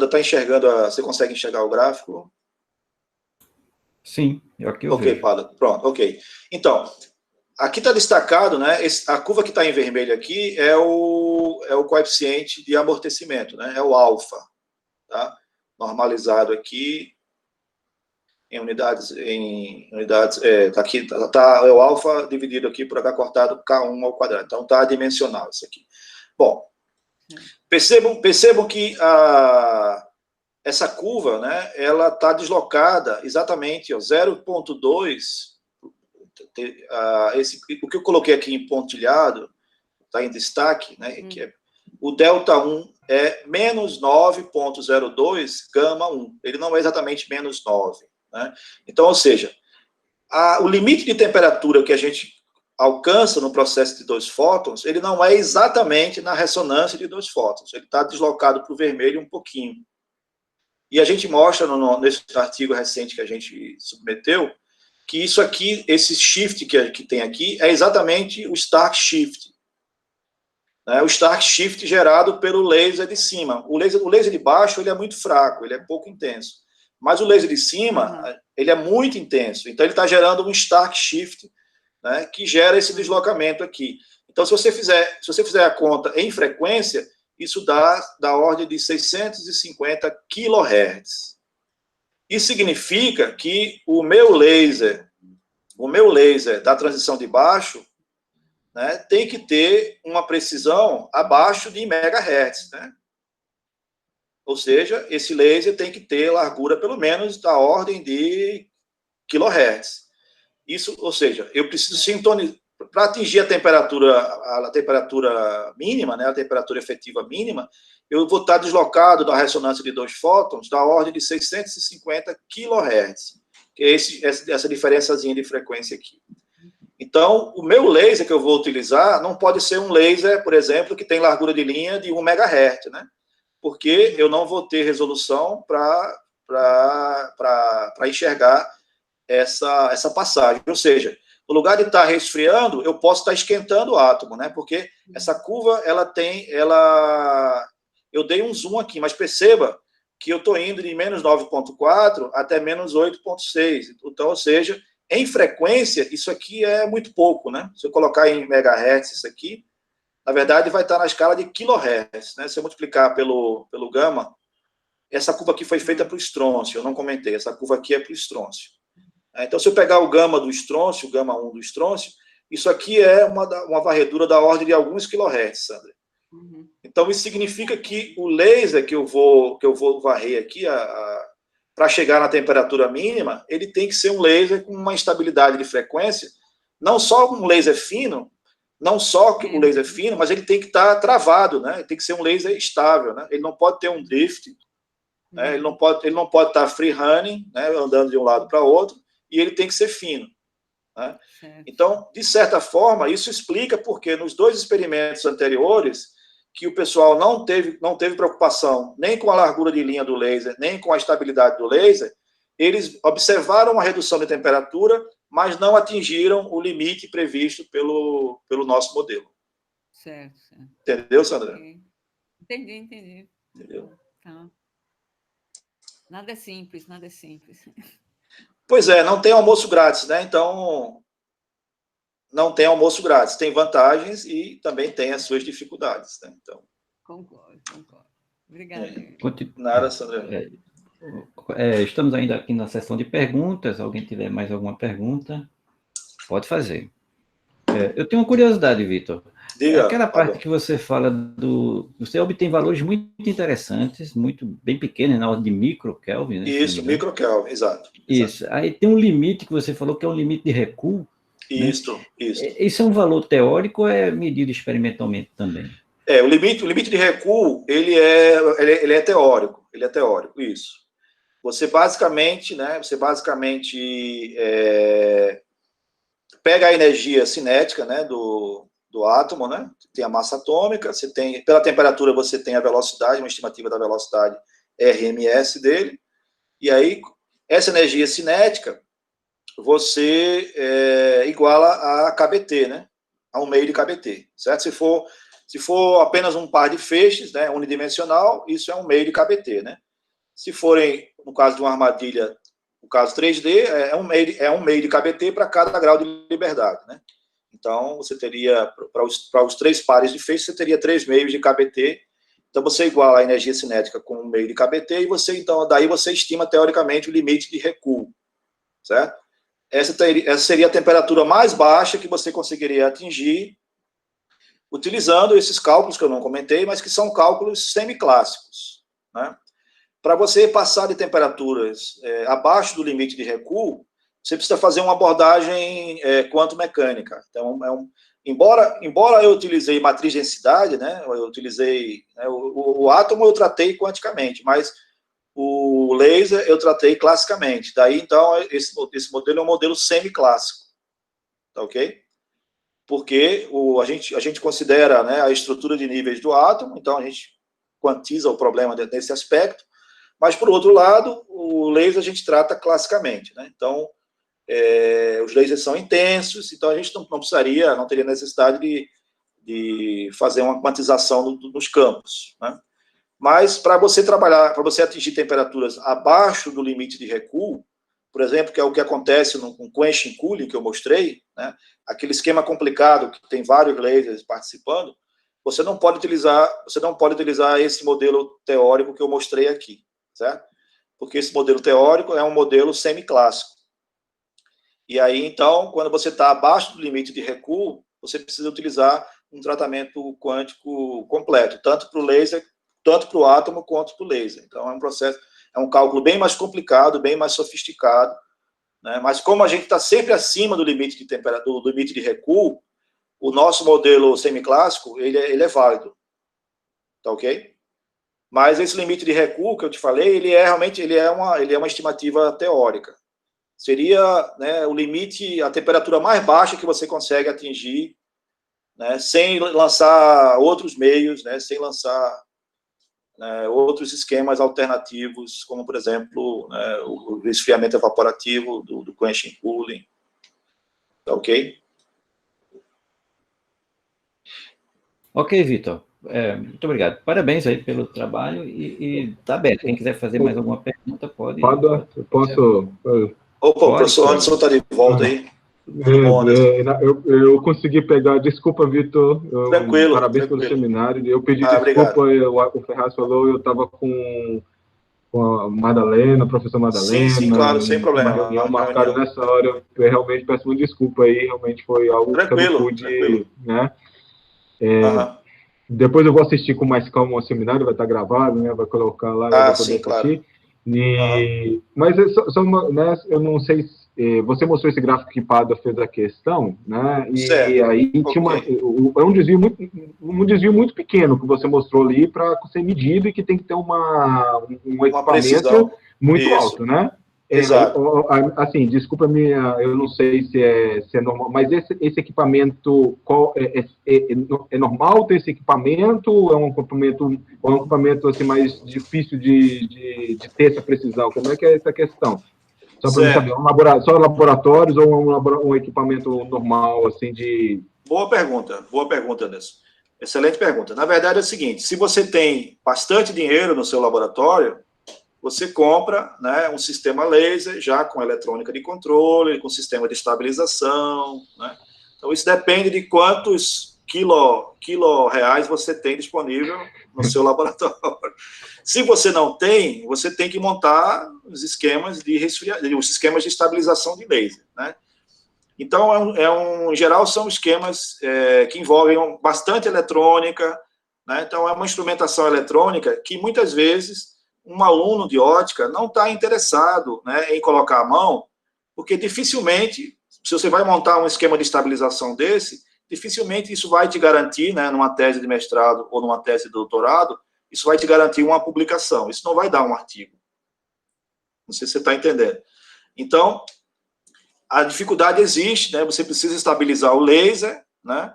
está enxergando, você consegue enxergar o gráfico? Sim, aqui eu Ok, vejo. Pada, pronto, ok. Então, aqui está destacado, né, a curva que está em vermelho aqui é o coeficiente de amortecimento, né, é o alfa, tá? Normalizado aqui em unidades, tá aqui, é o alfa dividido aqui por H cortado K1 ao quadrado, então está adimensional isso aqui. Bom, percebam que essa curva, né, ela está deslocada exatamente, 0,2, o que eu coloquei aqui em pontilhado, está em destaque, né, que é, o delta 1 é menos 9,02 gama 1, ele não é exatamente menos 9, né? Então, ou seja, o limite de temperatura que a gente alcança no processo de 2 fótons, ele não é exatamente na ressonância de 2 fótons, ele está deslocado para o vermelho um pouquinho. E a gente mostra nesse artigo recente que a gente submeteu, que isso aqui, esse shift que tem aqui, é exatamente o Stark Shift. Né? O Stark Shift gerado pelo laser de cima. O laser de baixo ele é muito fraco, ele é pouco intenso. Mas o laser de cima, ele é muito intenso. Então, ele está gerando um Stark Shift, né, que gera esse deslocamento aqui. Então, se você fizer a conta em frequência, isso dá da ordem de 650 kHz. Isso significa que o meu laser da transição de baixo, né, tem que ter uma precisão abaixo de megahertz, né? Ou seja, esse laser tem que ter largura pelo menos da ordem de kilohertz. Isso, ou seja, eu preciso sintonizar para atingir a temperatura mínima, né, a temperatura efetiva mínima, eu vou estar deslocado da ressonância de 2 fótons da ordem de 650 kHz, que é essa diferençazinha de frequência aqui. Então, o meu laser que eu vou utilizar não pode ser um laser, por exemplo, que tem largura de linha de 1 MHz, né? Porque eu não vou ter resolução para enxergar essa passagem. Ou seja, no lugar de estar resfriando, eu posso estar esquentando o átomo, né? Porque essa curva, eu dei um zoom aqui, mas perceba que eu estou indo de menos 9,4 até menos 8,6. Então, ou seja, em frequência, isso aqui é muito pouco, né? Se eu colocar em megahertz isso aqui, na verdade, vai estar na escala de kilohertz, né? Se eu multiplicar pelo gama, essa curva aqui foi feita para o estrôncio, eu não comentei, essa curva aqui é para o estrôncio. Então, se eu pegar o gama do estrôncio, o gama 1 do estrôncio, isso aqui é uma varredura da ordem de alguns kilohertz, Sandra. Então, isso significa que o laser que eu vou varrer aqui, para chegar na temperatura mínima, ele tem que ser um laser com uma estabilidade de frequência, não só um laser fino, mas ele tem que estar travado, né? Ele tem que ser um laser estável, né? Ele não pode ter um drift, né? Ele não pode estar free running, né? Andando de um lado para o outro, e ele tem que ser fino, né? Então, de certa forma, isso explica porque nos 2 experimentos anteriores, que o pessoal não teve preocupação nem com a largura de linha do laser, nem com a estabilidade do laser, eles observaram uma redução de temperatura, mas não atingiram o limite previsto pelo nosso modelo. Certo. Entendeu, Sandra? Entendi. Entendeu? Tá. Nada é simples. Pois é, não tem almoço grátis, né? Então, não tem almoço grátis. Tem vantagens e também tem as suas dificuldades, né? Então, concordo. Obrigada. Nada, Sandra. Estamos ainda aqui na sessão de perguntas. Alguém tiver mais alguma pergunta, pode fazer. Eu tenho uma curiosidade, Vitor. Diga, Aquela parte Pablo. que você fala você obtém valores muito interessantes, muito bem pequenos, na ordem de microkelvin, né? Isso, microkelvin, exato. Isso. Aí tem um limite que você falou que é um limite de recuo. Isso, né? isso. Isso é um valor teórico ou é medido experimentalmente também? O limite de recuo, ele é teórico, isso. Você basicamente, pega a energia cinética, né, do átomo, né, tem a massa atômica, pela temperatura você tem a velocidade, uma estimativa da velocidade RMS dele, e aí essa energia cinética você iguala a KBT, né, a um meio de KBT, certo? Se for apenas um par de feixes, né, unidimensional, isso é um meio de KBT, né? Se forem, no caso de uma armadilha, no caso 3D, é um meio de KBT para cada grau de liberdade, né? Então, você teria, para os 3 pares de feixes, você teria 3 meios de KBT. Então, você iguala a energia cinética com um meio de KBT e então, daí você estima, teoricamente, o limite de recuo, certo? Essa seria a temperatura mais baixa que você conseguiria atingir utilizando esses cálculos que eu não comentei, mas que são cálculos semiclássicos, né? Para você passar de temperaturas abaixo do limite de recuo, você precisa fazer uma abordagem quanto-mecânica. Então, embora eu utilizei matriz de densidade, né, eu utilizei o átomo eu tratei quanticamente, mas o laser eu tratei classicamente. Daí, então, esse modelo é um modelo semiclássico, tá ok? Porque a gente considera, né, a estrutura de níveis do átomo, então a gente quantiza o problema nesse aspecto, mas, por outro lado, o laser a gente trata classicamente, né? Então, os lasers são intensos, então a gente não teria necessidade de fazer uma quantização nos campos, né? Mas, para você atingir temperaturas abaixo do limite de recuo, por exemplo, que é o que acontece com quenching cooling, que eu mostrei, né? Aquele esquema complicado que tem vários lasers participando, você não pode utilizar esse modelo teórico que eu mostrei aqui, certo? Porque esse modelo teórico é um modelo semiclássico. E aí, então, quando você está abaixo do limite de recuo, você precisa utilizar um tratamento quântico completo, tanto para o laser, tanto para o átomo, quanto para o laser. Então, é um cálculo bem mais complicado, bem mais sofisticado, né? Mas como a gente está sempre acima do limite de temperatura, do limite de recuo, o nosso modelo semiclássico, ele é válido, tá ok? Mas esse limite de recuo que eu te falei, ele é uma estimativa teórica. Seria, né, o limite, a temperatura mais baixa que você consegue atingir, né, sem lançar outros meios, né, sem lançar, né, outros esquemas alternativos, como, por exemplo, né, o resfriamento evaporativo do quenching cooling. Tá ok? Ok, Vitor. Muito obrigado. Parabéns aí pelo trabalho e tá aberto. Quem quiser fazer mais alguma pergunta, pode. Eu posso. Opa, o professor Anderson está de volta aí. Eu consegui pegar. Desculpa, Vitor. Parabéns pelo seminário. Eu pedi desculpa. O Ferraz falou, eu estava com a Madalena, a professora Madalena. Sim, claro, sem problema. Uma reunião marcada nessa hora. Eu realmente peço uma desculpa aí. Realmente foi algo que eu não pude. Né? Depois eu vou assistir com mais calma o seminário, vai estar gravado, né? Vai colocar lá, eu vou poder assistir. Claro. Mas né, eu não sei se você mostrou esse gráfico que Pada fez a questão, né? E aí tinha é um desvio muito pequeno que você mostrou ali para ser medido e que tem que ter um equipamento precisão. Muito alto, né? Exato. Assim, desculpa-me, eu não sei se é normal, mas esse equipamento é normal ter esse equipamento? É um equipamento assim, mais difícil de ter essa precisão? Como é que é essa questão? Só para saber, só laboratórios ou um equipamento normal, assim, de... Boa pergunta, Anderson. Excelente pergunta. Na verdade é o seguinte, se você tem bastante dinheiro no seu laboratório, você compra, né, um sistema laser já com eletrônica de controle, com sistema de estabilização, né? Então, isso depende de quantos quilo-reais você tem disponível no seu laboratório. Se você não tem, você tem que montar os esquemas de os esquemas de estabilização de laser, né? Então, em geral, são esquemas que envolvem bastante eletrônica, né? Então, é uma instrumentação eletrônica que, muitas vezes, um aluno de ótica não está interessado, né, em colocar a mão, porque dificilmente, se você vai montar um esquema de estabilização desse, dificilmente isso vai te garantir, né, numa tese de mestrado ou numa tese de doutorado, isso vai te garantir uma publicação, isso não vai dar um artigo. Não sei se você está entendendo. Então, a dificuldade existe, né, você precisa estabilizar o laser, né?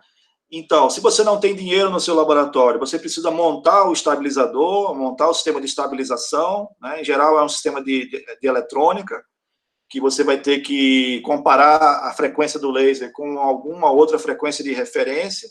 Então, se você não tem dinheiro no seu laboratório, você precisa montar o estabilizador, montar o sistema de estabilização, né? Em geral é um sistema de eletrônica, que você vai ter que comparar a frequência do laser com alguma outra frequência de referência,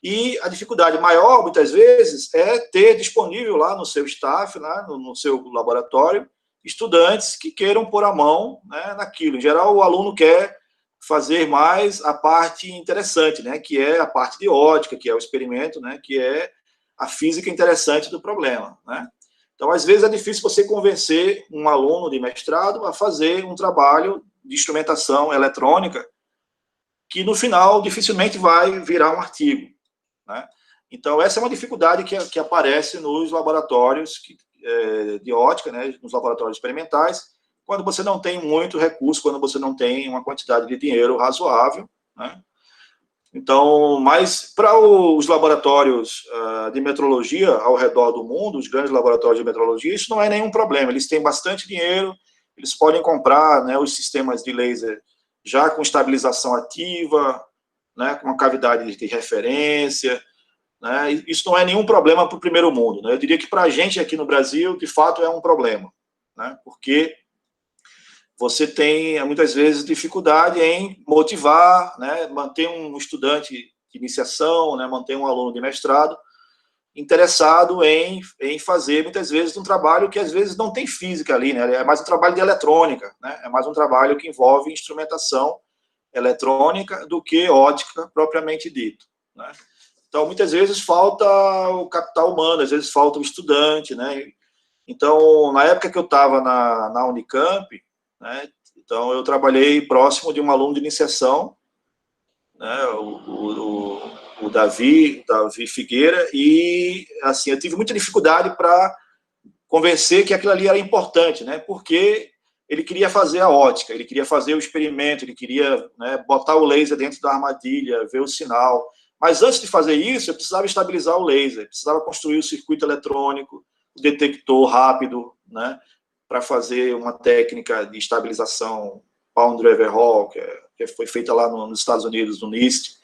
e a dificuldade maior, muitas vezes, é ter disponível lá no seu staff, né, no seu laboratório, estudantes que queiram pôr a mão, né, naquilo. Em geral, o aluno quer fazer mais a parte interessante, né, que é a parte de ótica, que é o experimento, né, que é a física interessante do problema, né. Então, às vezes, é difícil você convencer um aluno de mestrado a fazer um trabalho de instrumentação eletrônica que, no final, dificilmente vai virar um artigo, né. Então, essa é uma dificuldade que aparece nos laboratórios de ótica, né, nos laboratórios experimentais, quando você não tem muito recurso, quando você não tem uma quantidade de dinheiro razoável, né? Então, mas para os laboratórios de metrologia ao redor do mundo, os grandes laboratórios de metrologia, isso não é nenhum problema, eles têm bastante dinheiro, eles podem comprar, né, os sistemas de laser já com estabilização ativa, né, com uma cavidade de referência, né, isso não é nenhum problema para o primeiro mundo, né? Eu diria que para a gente aqui no Brasil, de fato, é um problema, né, porque você tem, muitas vezes, dificuldade em motivar, né, manter um estudante de iniciação, né, manter um aluno de mestrado interessado em fazer, muitas vezes, um trabalho que, às vezes, não tem física ali, né, é mais um trabalho de eletrônica, né, é mais um trabalho que envolve instrumentação eletrônica do que ótica propriamente dito, né. Então, muitas vezes, falta o capital humano, às vezes falta o estudante, né. Então, na época que eu estava na Unicamp, né, então eu trabalhei próximo de um aluno de iniciação, né, o Davi Figueira, e assim, eu tive muita dificuldade para convencer que aquilo ali era importante, né, porque ele queria fazer a ótica, ele queria fazer o experimento, ele queria, né, botar o laser dentro da armadilha, ver o sinal, mas antes de fazer isso, eu precisava estabilizar o laser, precisava construir o circuito eletrônico, o detector rápido, né, para fazer uma técnica de estabilização boundary overhaul, que foi feita lá nos Estados Unidos, no NIST.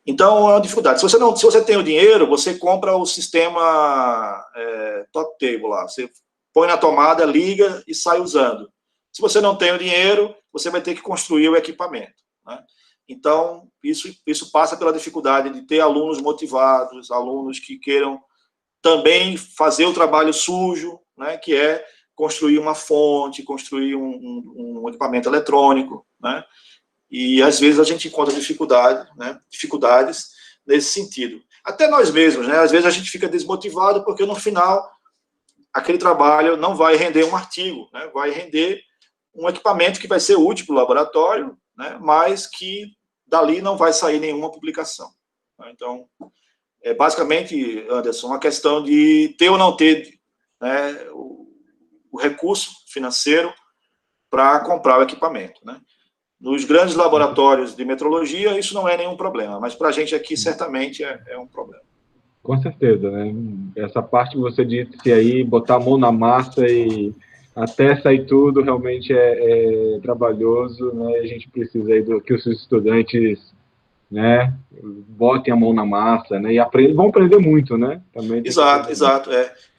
Então, é uma dificuldade. Se você tem o dinheiro, você compra o sistema top table lá. Você põe na tomada, liga e sai usando. Se você não tem o dinheiro, você vai ter que construir o equipamento, né? Então, isso passa pela dificuldade de ter alunos motivados, alunos que queiram também fazer o trabalho sujo, né, que é construir uma fonte, construir um equipamento eletrônico, né? E às vezes a gente encontra dificuldades nesse sentido. Até nós mesmos, né? Às vezes a gente fica desmotivado porque no final aquele trabalho não vai render um artigo, né? Vai render um equipamento que vai ser útil para o laboratório, né? Mas que dali não vai sair nenhuma publicação. Então, é basicamente, Anderson, uma questão de ter ou não ter, né, o recurso financeiro para comprar o equipamento, né? Nos grandes laboratórios de metrologia, isso não é nenhum problema, mas para a gente aqui, certamente, é um problema. Com certeza, né? Essa parte que você disse aí, botar a mão na massa e até sair tudo, realmente é trabalhoso, né? A gente precisa aí que os estudantes, né, botem a mão na massa, né? E vão aprender muito, né? Também exato.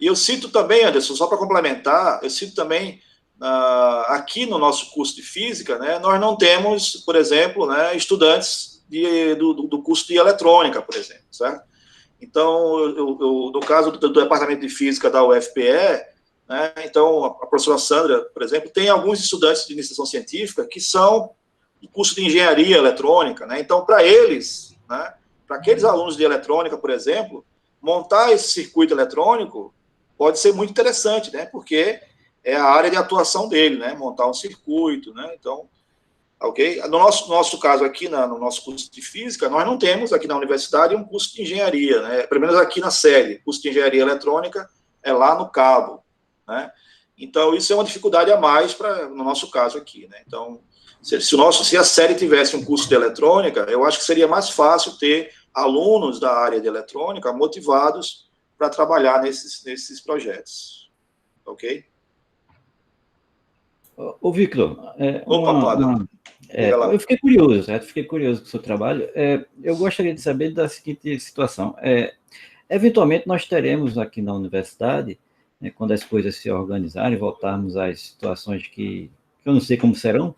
E eu cito também, Anderson, só para complementar, eu cito também, aqui no nosso curso de física, né, nós não temos, por exemplo, né, estudantes do curso de eletrônica, por exemplo, certo? Então, no caso do departamento de física da UFPE, né, então a professora Sandra, por exemplo, tem alguns estudantes de iniciação científica que são do curso de engenharia eletrônica, né? Então, para eles, né, para aqueles alunos de eletrônica, por exemplo, montar esse circuito eletrônico pode ser muito interessante, né? Porque é a área de atuação dele, né? Montar um circuito, né? Então, ok? No nosso caso aqui, no nosso curso de física, nós não temos aqui na universidade um curso de engenharia, né? Pelo menos aqui na sede, curso de engenharia eletrônica é lá no Cabo, né? Então, isso é uma dificuldade a mais no nosso caso aqui, né? Então, se a série tivesse um curso de eletrônica, eu acho que seria mais fácil ter alunos da área de eletrônica motivados para trabalhar nesses projetos, ok? Ô, Victor, eu fiquei curioso, certo? Fiquei curioso com o seu trabalho. Eu gostaria de saber da seguinte situação. Eventualmente, nós teremos aqui na universidade, né, quando as coisas se organizarem, voltarmos às situações que eu não sei como serão,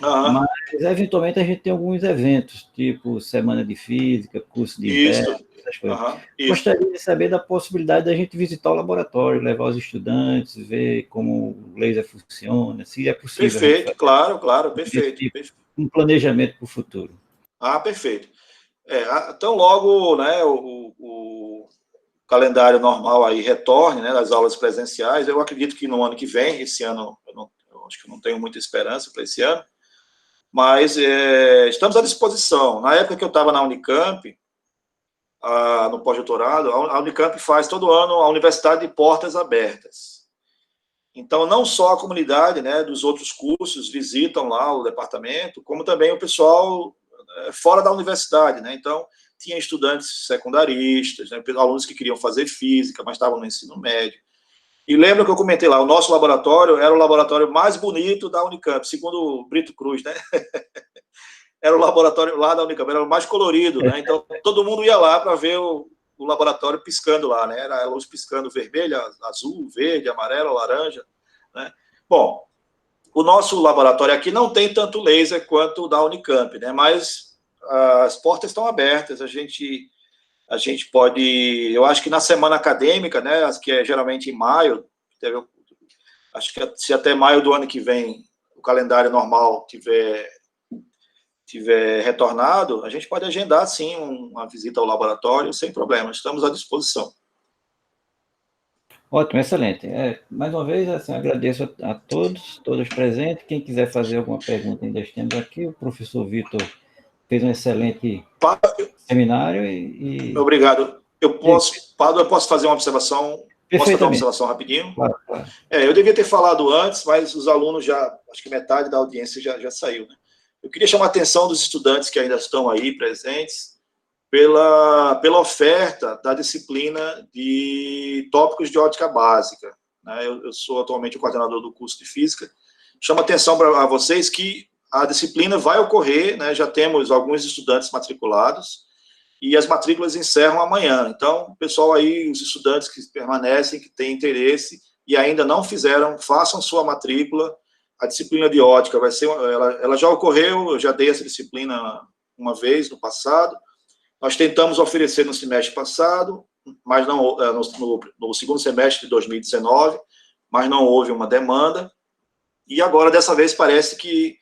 mas, eventualmente, a gente tem alguns eventos, tipo Semana de Física, curso de inverno, essas coisas. Gostaria de saber da possibilidade da gente visitar o laboratório, levar os estudantes, ver como o laser funciona, se é possível. Perfeito, claro, perfeito. Um planejamento para o futuro. Perfeito. Então, logo, né, o calendário normal aí retorne, né, das aulas presenciais, eu acredito que no ano que vem, esse ano, eu acho que eu não tenho muita esperança para esse ano, mas estamos à disposição. Na época que eu estava na Unicamp, no pós-doutorado, a Unicamp faz todo ano a Universidade de Portas Abertas. Então, não só a comunidade, né, dos outros cursos visitam lá o departamento, como também o pessoal fora da universidade, né? Então, tinha estudantes secundaristas, né, alunos que queriam fazer física, mas estavam no ensino médio. E lembra que eu comentei lá, o nosso laboratório era o laboratório mais bonito da Unicamp, segundo o Brito Cruz, né? Era o laboratório lá da Unicamp, era o mais colorido, né? Então, todo mundo ia lá para ver o laboratório piscando lá, né? Era a luz piscando vermelha, azul, verde, amarelo, laranja, né? Bom, o nosso laboratório aqui não tem tanto laser quanto o da Unicamp, né? Mas as portas estão abertas, a gente pode, eu acho que na semana acadêmica, né, que é geralmente em maio, acho que se até maio do ano que vem o calendário normal tiver retornado, a gente pode agendar, sim, uma visita ao laboratório, sem problema, estamos à disposição. Ótimo, excelente. Mais uma vez, assim, agradeço a todos presentes. Quem quiser fazer alguma pergunta, ainda estamos aqui. O professor Victor fez um excelente seminário e... Obrigado. Eu posso fazer uma observação? Posso fazer uma observação rapidinho? Claro. Eu devia ter falado antes, mas os alunos acho que metade da audiência já saiu, né? Eu queria chamar a atenção dos estudantes que ainda estão aí presentes pela oferta da disciplina de tópicos de ótica básica, né? Eu sou atualmente o coordenador do curso de Física. Chamo a atenção para vocês que a disciplina vai ocorrer, né? Já temos alguns estudantes matriculados e as matrículas encerram amanhã. Então, o pessoal aí, os estudantes que permanecem, que têm interesse e ainda não fizeram, façam sua matrícula. A disciplina de ótica vai ser, ela já ocorreu, eu já dei essa disciplina uma vez no passado. Nós tentamos oferecer no semestre passado, mas não no segundo semestre de 2019, mas não houve uma demanda. E agora, dessa vez, parece que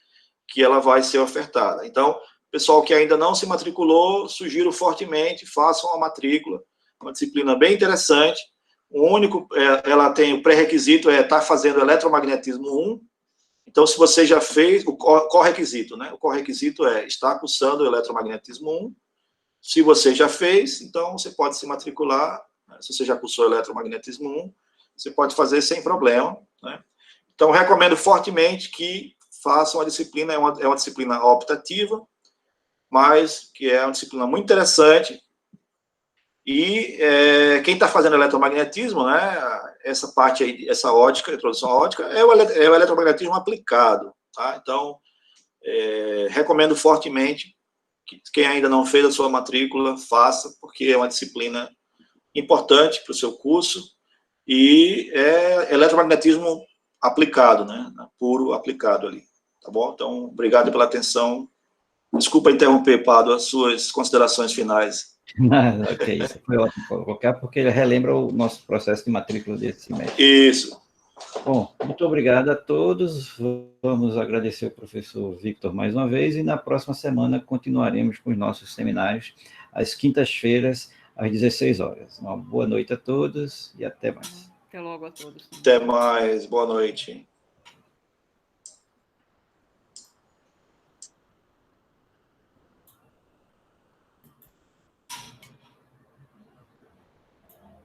ela vai ser ofertada. Então, pessoal que ainda não se matriculou, sugiro fortemente, façam a matrícula. Uma disciplina bem interessante. Ela tem o pré-requisito estar fazendo eletromagnetismo 1. Então, se você já fez, o correquisito, né? O correquisito é estar cursando eletromagnetismo 1. Se você já fez, então você pode se matricular, né? Se você já cursou eletromagnetismo 1, você pode fazer sem problema, né? Então, recomendo fortemente que façam a disciplina, é uma disciplina optativa, mas que é uma disciplina muito interessante. E quem está fazendo eletromagnetismo, né, essa parte aí, essa ótica, introdução à ótica, é o eletromagnetismo aplicado, tá? Então, recomendo fortemente que quem ainda não fez a sua matrícula, faça, porque é uma disciplina importante para o seu curso, e é eletromagnetismo aplicado, né, puro aplicado ali, tá bom? Então, obrigado pela atenção. Desculpa interromper, Pado, as suas considerações finais. Ok, isso foi ótimo colocar, porque ele relembra o nosso processo de matrícula desse semestre. Isso. Bom, muito obrigado a todos. Vamos agradecer ao professor Victor mais uma vez e na próxima semana continuaremos com os nossos seminários às quintas-feiras, às 16 horas. Uma boa noite a todos e até mais. Até logo a todos. Até mais, boa noite.